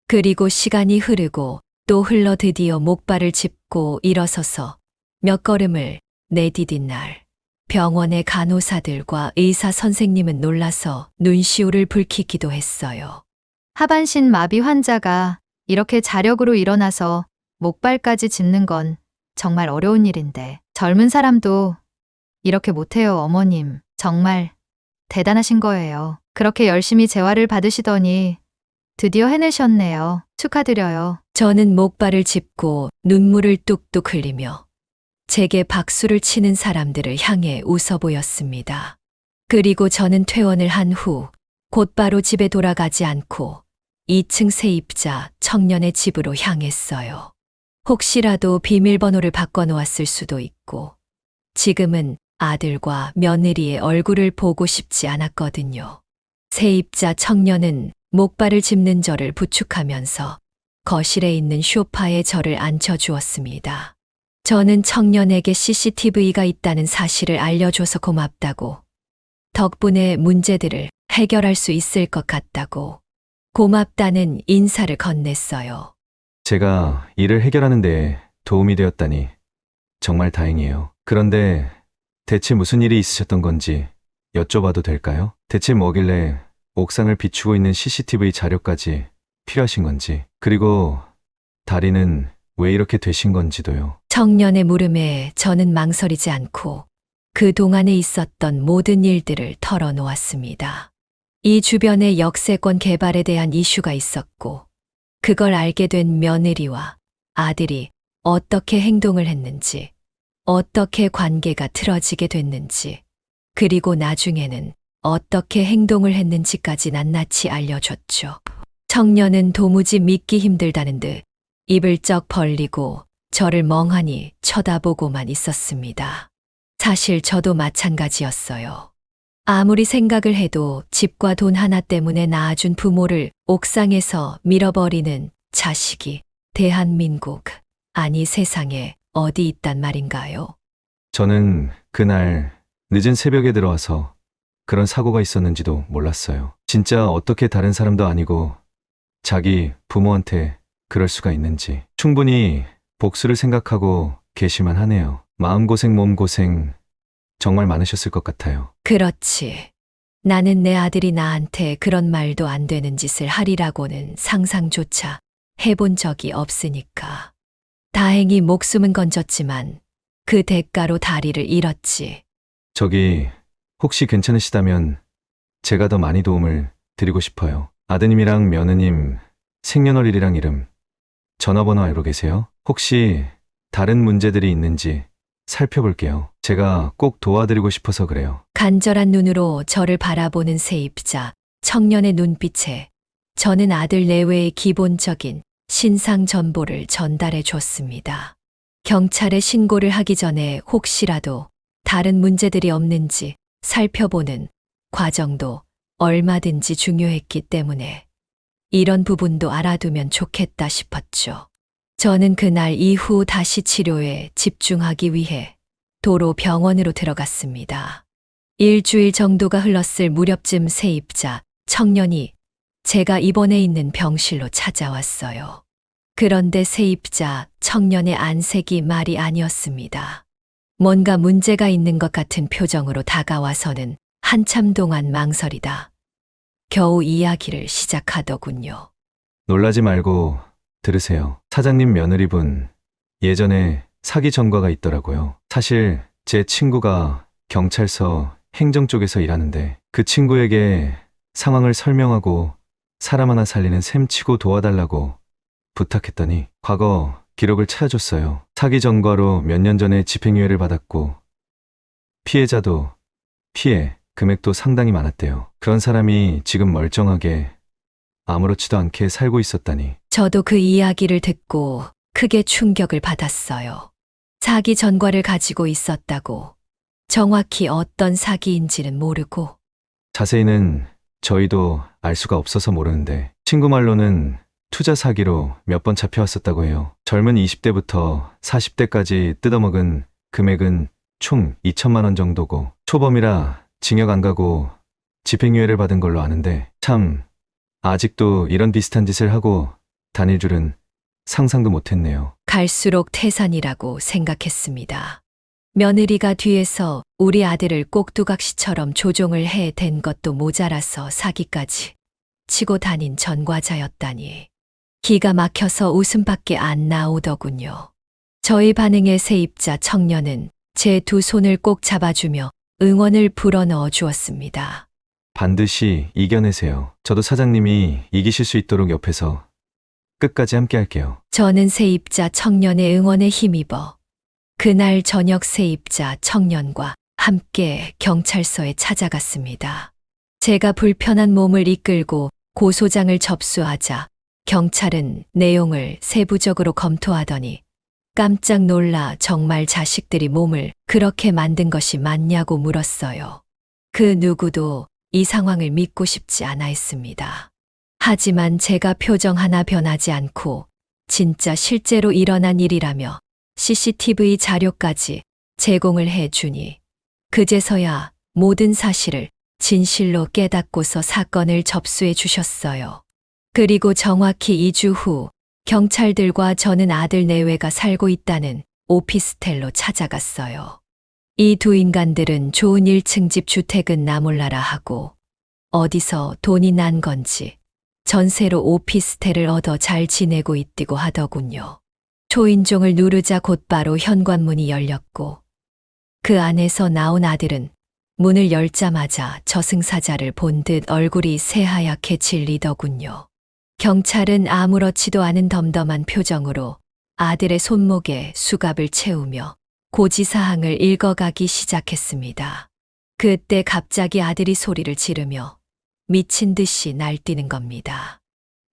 그리고 시간이 흐르고 또 흘러 드디어 목발을 짚고 일어서서 몇 걸음을 내디딘 날, 병원의 간호사들과 의사 선생님은 놀라서 눈시울을 붉히기도 했어요. 하반신 마비 환자가 이렇게 자력으로 일어나서 목발까지 짚는 건 정말 어려운 일인데 젊은 사람도 이렇게 못해요, 어머님. 정말 대단하신 거예요. 그렇게 열심히 재활을 받으시더니 드디어 해내셨네요. 축하드려요. 저는 목발을 짚고 눈물을 뚝뚝 흘리며 제게 박수를 치는 사람들을 향해 웃어 보였습니다. 그리고 저는 퇴원을 한 후 곧바로 집에 돌아가지 않고 2층 세입자 청년의 집으로 향했어요. 혹시라도 비밀번호를 바꿔놓았을 수도 있고 지금은 아들과 며느리의 얼굴을 보고 싶지 않았거든요. 세입자 청년은 목발을 짚는 저를 부축하면서 거실에 있는 소파에 저를 앉혀주었습니다. 저는 청년에게 CCTV가 있다는 사실을 알려줘서 고맙다고, 덕분에 문제들을 해결할 수 있을 것 같다고, 고맙다는 인사를 건넸어요. 제가 일을 해결하는 데 도움이 되었다니 정말 다행이에요. 그런데 대체 무슨 일이 있으셨던 건지 여쭤봐도 될까요? 대체 뭐길래 옥상을 비추고 있는 CCTV 자료까지 필요하신 건지, 그리고 다리는 왜 이렇게 되신 건지도요. 청년의 물음에 저는 망설이지 않고 그동안에 있었던 모든 일들을 털어놓았습니다. 이 주변에 역세권 개발에 대한 이슈가 있었고, 그걸 알게 된 며느리와 아들이 어떻게 행동을 했는지, 어떻게 관계가 틀어지게 됐는지, 그리고 나중에는 어떻게 행동을 했는지까지 낱낱이 알려줬죠. 청년은 도무지 믿기 힘들다는 듯 입을 쩍 벌리고 저를 멍하니 쳐다보고만 있었습니다. 사실 저도 마찬가지였어요. 아무리 생각을 해도 집과 돈 하나 때문에 낳아준 부모를 옥상에서 밀어버리는 자식이 대한민국, 아니 세상에 어디 있단 말인가요? 저는 그날 늦은 새벽에 들어와서 그런 사고가 있었는지도 몰랐어요. 진짜 어떻게 다른 사람도 아니고 자기 부모한테 그럴 수가 있는지 충분히 복수를 생각하고 계시만 하네요. 마음고생, 몸고생 정말 많으셨을 것 같아요. 그렇지. 나는 내 아들이 나한테 그런 말도 안 되는 짓을 하리라고는 상상조차 해본 적이 없으니까. 다행히 목숨은 건졌지만 그 대가로 다리를 잃었지. 저기 혹시 괜찮으시다면 제가 더 많이 도움을 드리고 싶어요. 아드님이랑 며느님 생년월일이랑 이름, 전화번호 알고 계세요? 혹시 다른 문제들이 있는지 살펴볼게요. 제가 꼭 도와드리고 싶어서 그래요. 간절한 눈으로 저를 바라보는 세입자 청년의 눈빛에 저는 아들 내외의 기본적인 신상 정보를 전달해 줬습니다. 경찰에 신고를 하기 전에 혹시라도 다른 문제들이 없는지 살펴보는 과정도 얼마든지 중요했기 때문에 이런 부분도 알아두면 좋겠다 싶었죠. 저는 그날 이후 다시 치료에 집중하기 위해 도로 병원으로 들어갔습니다. 일주일 정도가 흘렀을 무렵쯤 세입자 청년이 제가 입원해 있는 병실로 찾아왔어요. 그런데 세입자 청년의 안색이 말이 아니었습니다. 뭔가 문제가 있는 것 같은 표정으로 다가와서는 한참 동안 망설이다 겨우 이야기를 시작하더군요. 놀라지 말고 들으세요. 사장님 며느리분 예전에 사기 전과가 있더라고요. 사실 제 친구가 경찰서 행정 쪽에서 일하는데 그 친구에게 상황을 설명하고 사람 하나 살리는 셈치고 도와달라고 부탁했더니 과거 기록을 찾아줬어요. 사기 전과로 몇 년 전에 집행유예를 받았고 피해자도 피해 금액도 상당히 많았대요. 그런 사람이 지금 멀쩡하게 아무렇지도 않게 살고 있었다니. 저도 그 이야기를 듣고 크게 충격을 받았어요. 사기 전과를 가지고 있었다고. 정확히 어떤 사기인지는 모르고. 자세히는 저희도 알 수가 없어서 모르는데 친구 말로는 투자 사기로 몇 번 잡혀왔었다고 해요. 젊은 20대부터 40대까지 뜯어먹은 금액은 총 2천만 원 정도고 초범이라 징역 안 가고 집행유예를 받은 걸로 아는데 참 아직도 이런 비슷한 짓을 하고 다닐 줄은 상상도 못했네요. 갈수록 태산이라고 생각했습니다. 며느리가 뒤에서 우리 아들을 꼭두각시처럼 조종을 해댄 것도 모자라서 사기까지 치고 다닌 전과자였다니. 기가 막혀서 웃음밖에 안 나오더군요. 저희 반응에 세입자 청년은 제 두 손을 꼭 잡아주며 응원을 불어넣어 주었습니다. 반드시 이겨내세요. 저도 사장님이 이기실 수 있도록 옆에서 끝까지 함께 할게요. 저는 세입자 청년의 응원에 힘입어 그날 저녁 세입자 청년과 함께 경찰서에 찾아갔습니다. 제가 불편한 몸을 이끌고 고소장을 접수하자 경찰은 내용을 세부적으로 검토하더니 깜짝 놀라 정말 자식들이 몸을 그렇게 만든 것이 맞냐고 물었어요. 그 누구도 이 상황을 믿고 싶지 않아 했습니다. 하지만 제가 표정 하나 변하지 않고 진짜 실제로 일어난 일이라며 CCTV 자료까지 제공을 해주니 그제서야 모든 사실을 진실로 깨닫고서 사건을 접수해 주셨어요. 그리고 정확히 2주 후 경찰들과 저는 아들 내외가 살고 있다는 오피스텔로 찾아갔어요. 이 두 인간들은 좋은 1층 집 주택은 나 몰라라 하고 어디서 돈이 난 건지 전세로 오피스텔을 얻어 잘 지내고 있디고 하더군요. 초인종을 누르자 곧바로 현관문이 열렸고 그 안에서 나온 아들은 문을 열자마자 저승사자를 본 듯 얼굴이 새하얗게 질리더군요. 경찰은 아무렇지도 않은 덤덤한 표정으로 아들의 손목에 수갑을 채우며 고지사항을 읽어가기 시작했습니다. 그때 갑자기 아들이 소리를 지르며 미친 듯이 날뛰는 겁니다.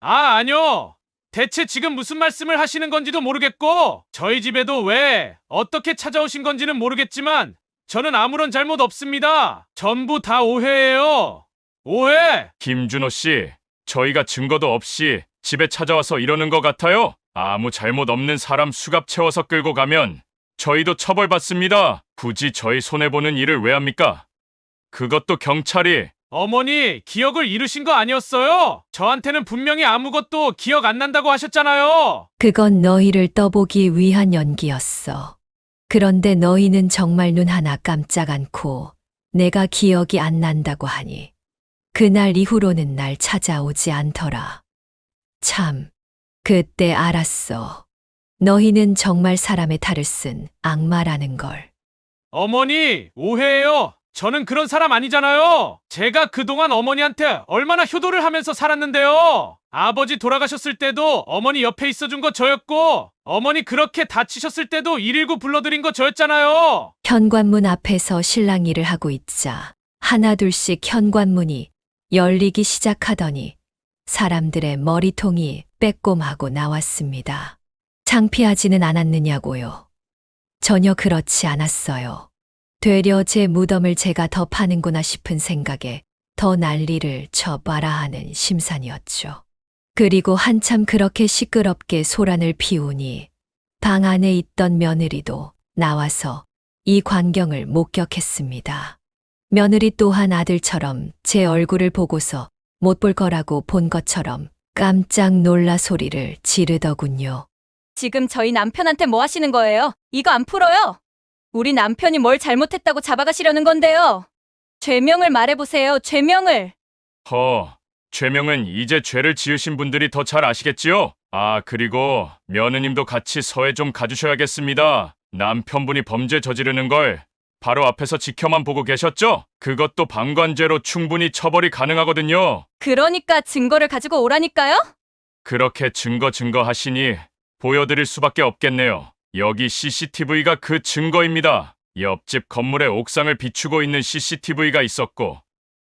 아니요. 대체 지금 무슨 말씀을 하시는 건지도 모르겠고 저희 집에도 왜 어떻게 찾아오신 건지는 모르겠지만 저는 아무런 잘못 없습니다. 전부 다 오해예요. 오해! 김준호 씨, 저희가 증거도 없이 집에 찾아와서 이러는 것 같아요. 아무 잘못 없는 사람 수갑 채워서 끌고 가면 저희도 처벌받습니다. 굳이 저희 손해보는 일을 왜 합니까? 그것도 경찰이. 어머니, 기억을 잃으신 거 아니었어요? 저한테는 분명히 아무것도 기억 안 난다고 하셨잖아요. 그건 너희를 떠보기 위한 연기였어. 그런데 너희는 정말 눈 하나 깜짝 않고 내가 기억이 안 난다고 하니 그날 이후로는 날 찾아오지 않더라. 참, 그때 알았어. 너희는 정말 사람의 탈을 쓴 악마라는 걸. 어머니, 오해예요. 저는 그런 사람 아니잖아요. 제가 그동안 어머니한테 얼마나 효도를 하면서 살았는데요. 아버지 돌아가셨을 때도 어머니 옆에 있어준 거 저였고 어머니 그렇게 다치셨을 때도 119 불러드린 거 저였잖아요. 현관문 앞에서 신랑 일을 하고 있자 하나둘씩 현관문이 열리기 시작하더니 사람들의 머리통이 빼꼼하고 나왔습니다. 창피하지는 않았느냐고요. 전혀 그렇지 않았어요. 되려 제 무덤을 제가 더 파는구나 싶은 생각에 더 난리를 쳐봐라 하는 심산이었죠. 그리고 한참 그렇게 시끄럽게 소란을 피우니 방 안에 있던 며느리도 나와서 이 광경을 목격했습니다. 며느리 또한 아들처럼 제 얼굴을 보고서 못 볼 거라고 본 것처럼 깜짝 놀라 소리를 지르더군요. 지금 저희 남편한테 뭐 하시는 거예요? 이거 안 풀어요. 우리 남편이 뭘 잘못했다고 잡아가시려는 건데요. 죄명을 말해보세요. 죄명을. 죄명은 이제 죄를 지으신 분들이 더 잘 아시겠지요? 그리고 며느님도 같이 서해 좀 가주셔야겠습니다. 남편분이 범죄 저지르는 걸 바로 앞에서 지켜만 보고 계셨죠? 그것도 방관죄로 충분히 처벌이 가능하거든요. 그러니까 증거를 가지고 오라니까요? 그렇게 증거 하시니 보여드릴 수밖에 없겠네요. 여기 CCTV가 그 증거입니다. 옆집 건물의 옥상을 비추고 있는 CCTV가 있었고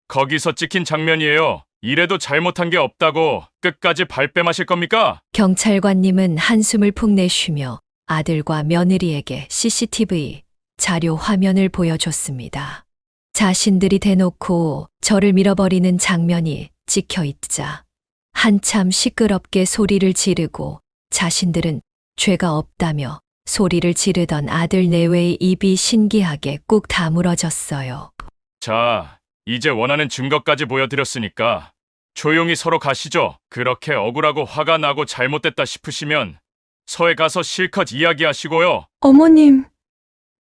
거기서 찍힌 장면이에요. 이래도 잘못한 게 없다고 끝까지 발뺌하실 겁니까? 경찰관님은 한숨을 푹 내쉬며 아들과 며느리에게 CCTV 자료 화면을 보여줬습니다. 자신들이 대놓고 저를 밀어버리는 장면이 찍혀 있자 한참 시끄럽게 소리를 지르고 자신들은 죄가 없다며 소리를 지르던 아들 내외의 입이 신기하게 꾹 다물어졌어요. 자, 이제 원하는 증거까지 보여드렸으니까 조용히 서로 가시죠. 그렇게 억울하고 화가 나고 잘못됐다 싶으시면 서에 가서 실컷 이야기하시고요. 어머님,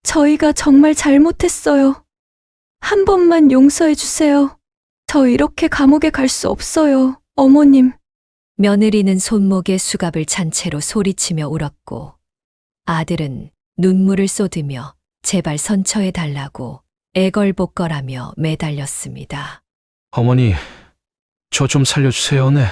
저희가 정말 잘못했어요. 한 번만 용서해 주세요. 저 이렇게 감옥에 갈 수 없어요, 어머님. 며느리는 손목에 수갑을 찬 채로 소리치며 울었고 아들은 눈물을 쏟으며 제발 선처해 달라고 애걸복걸하며 매달렸습니다. 어머니, 저 좀 살려주세요. 네.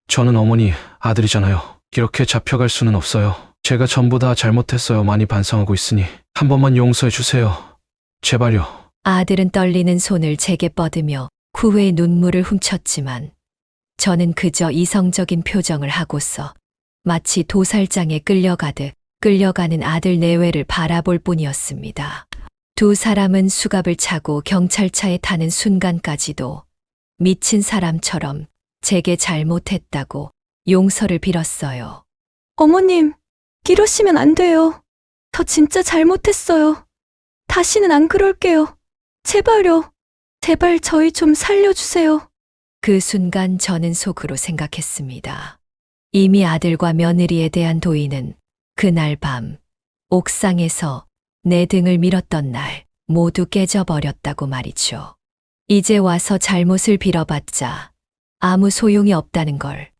저는 어머니 아들이잖아요. 이렇게 잡혀갈 수는 없어요. 제가 전부 다 잘못했어요. 많이 반성하고 있으니 한 번만 용서해 주세요. 제발요. 아들은 떨리는 손을 제게 뻗으며 후회의 눈물을 훔쳤지만 저는 그저 이성적인 표정을 하고서 마치 도살장에 끌려가듯 끌려가는 아들 내외를 바라볼 뿐이었습니다. 두 사람은 수갑을 차고 경찰차에 타는 순간까지도 미친 사람처럼 제게 잘못했다고 용서를 빌었어요. 어머님, 이러시면 안 돼요. 저 진짜 잘못했어요. 다시는 안 그럴게요. 제발요. 제발 저희 좀 살려주세요. 그 순간 저는 속으로 생각했습니다. 이미 아들과 며느리에 대한 도의는 그날 밤 옥상에서 내 등을 밀었던 날 모두 깨져버렸다고 말이죠. 이제 와서 잘못을 빌어봤자 아무 소용이 없다는 걸,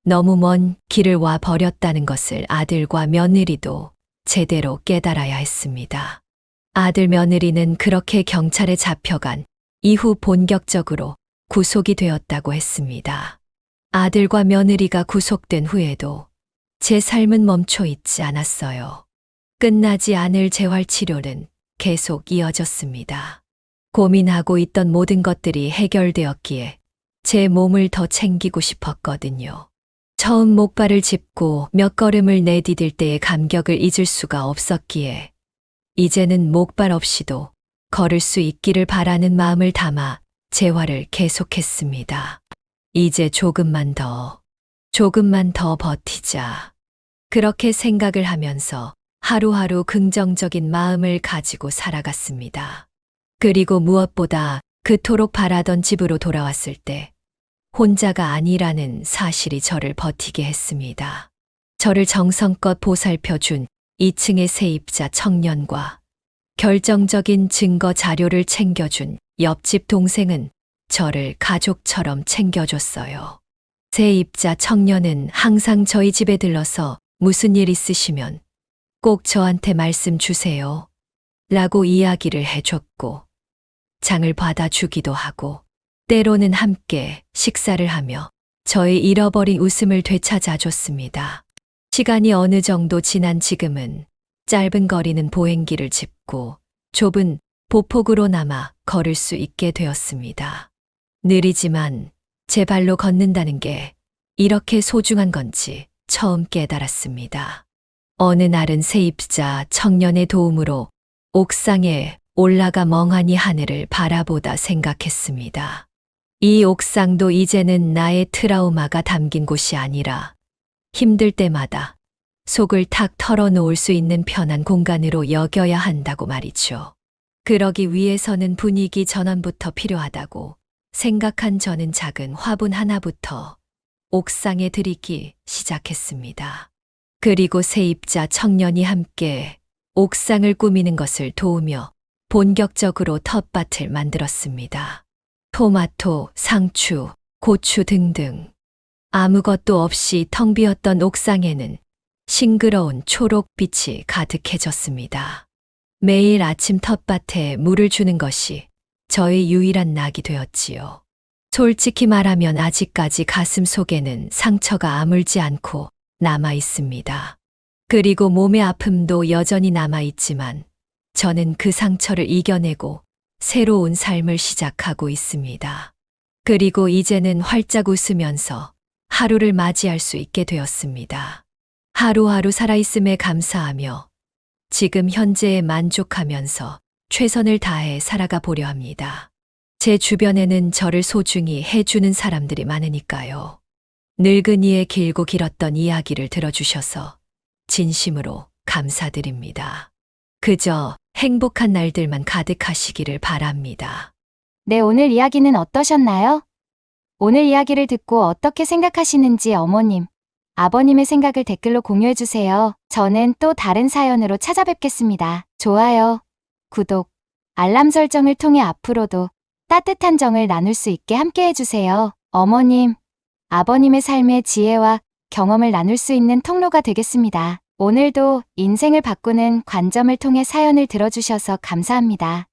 너무 먼 길을 와 버렸다는 것을 아들과 며느리도 제대로 깨달아야 했습니다. 아들 며느리는 그렇게 경찰에 잡혀간 이후 본격적으로 구속이 되었다고 했습니다. 아들과 며느리가 구속된 후에도 제 삶은 멈춰 있지 않았어요. 끝나지 않을 재활 치료는 계속 이어졌습니다. 고민하고 있던 모든 것들이 해결되었기에 제 몸을 더 챙기고 싶었거든요. 처음 목발을 짚고 몇 걸음을 내디딜 때의 감격을 잊을 수가 없었기에 이제는 목발 없이도 걸을 수 있기를 바라는 마음을 담아 재활을 계속했습니다. 이제 조금만 더 버티자. 그렇게 생각을 하면서 하루하루 긍정적인 마음을 가지고 살아갔습니다. 그리고 무엇보다 그토록 바라던 집으로 돌아왔을 때 혼자가 아니라는 사실이 저를 버티게 했습니다. 저를 정성껏 보살펴준 2층의 세입자 청년과 결정적인 증거 자료를 챙겨준 옆집 동생은 저를 가족처럼 챙겨줬어요. 세입자 청년은 항상 저희 집에 들러서 무슨 일 있으시면 꼭 저한테 말씀 주세요. 라고 이야기를 해줬고 장을 받아주기도 하고 때로는 함께 식사를 하며 저의 잃어버린 웃음을 되찾아줬습니다. 시간이 어느 정도 지난 지금은 짧은 거리는 보행기를 짚고 좁은 보폭으로나마 걸을 수 있게 되었습니다. 느리지만 제 발로 걷는다는 게 이렇게 소중한 건지 처음 깨달았습니다. 어느 날은 세입자 청년의 도움으로 옥상에 올라가 멍하니 하늘을 바라보다 생각했습니다. 이 옥상도 이제는 나의 트라우마가 담긴 곳이 아니라 힘들 때마다 속을 탁 털어놓을 수 있는 편한 공간으로 여겨야 한다고 말이죠. 그러기 위해서는 분위기 전환부터 필요하다고 생각한 저는 작은 화분 하나부터 옥상에 들이기 시작했습니다. 그리고 세입자 청년이 함께 옥상을 꾸미는 것을 도우며 본격적으로 텃밭을 만들었습니다. 토마토, 상추, 고추 등등. 아무것도 없이 텅 비었던 옥상에는 싱그러운 초록빛이 가득해졌습니다. 매일 아침 텃밭에 물을 주는 것이 저의 유일한 낙이 되었지요. 솔직히 말하면 아직까지 가슴 속에는 상처가 아물지 않고 남아 있습니다. 그리고 몸의 아픔도 여전히 남아 있지만 저는 그 상처를 이겨내고 새로운 삶을 시작하고 있습니다. 그리고 이제는 활짝 웃으면서 하루를 맞이할 수 있게 되었습니다. 하루하루 살아있음에 감사하며 지금 현재에 만족하면서 최선을 다해 살아가 보려 합니다. 제 주변에는 저를 소중히 해주는 사람들이 많으니까요. 늙은이의 길고 길었던 이야기를 들어주셔서 진심으로 감사드립니다. 그저 행복한 날들만 가득하시기를 바랍니다. 네, 오늘 이야기는 어떠셨나요? 오늘 이야기를 듣고 어떻게 생각하시는지 어머님, 아버님의 생각을 댓글로 공유해주세요. 저는 또 다른 사연으로 찾아뵙겠습니다. 좋아요, 구독, 알람 설정을 통해 앞으로도 따뜻한 정을 나눌 수 있게 함께 해주세요. 어머님, 아버님의 삶의 지혜와 경험을 나눌 수 있는 통로가 되겠습니다. 오늘도 인생을 바꾸는 관점을 통해 사연을 들어주셔서 감사합니다.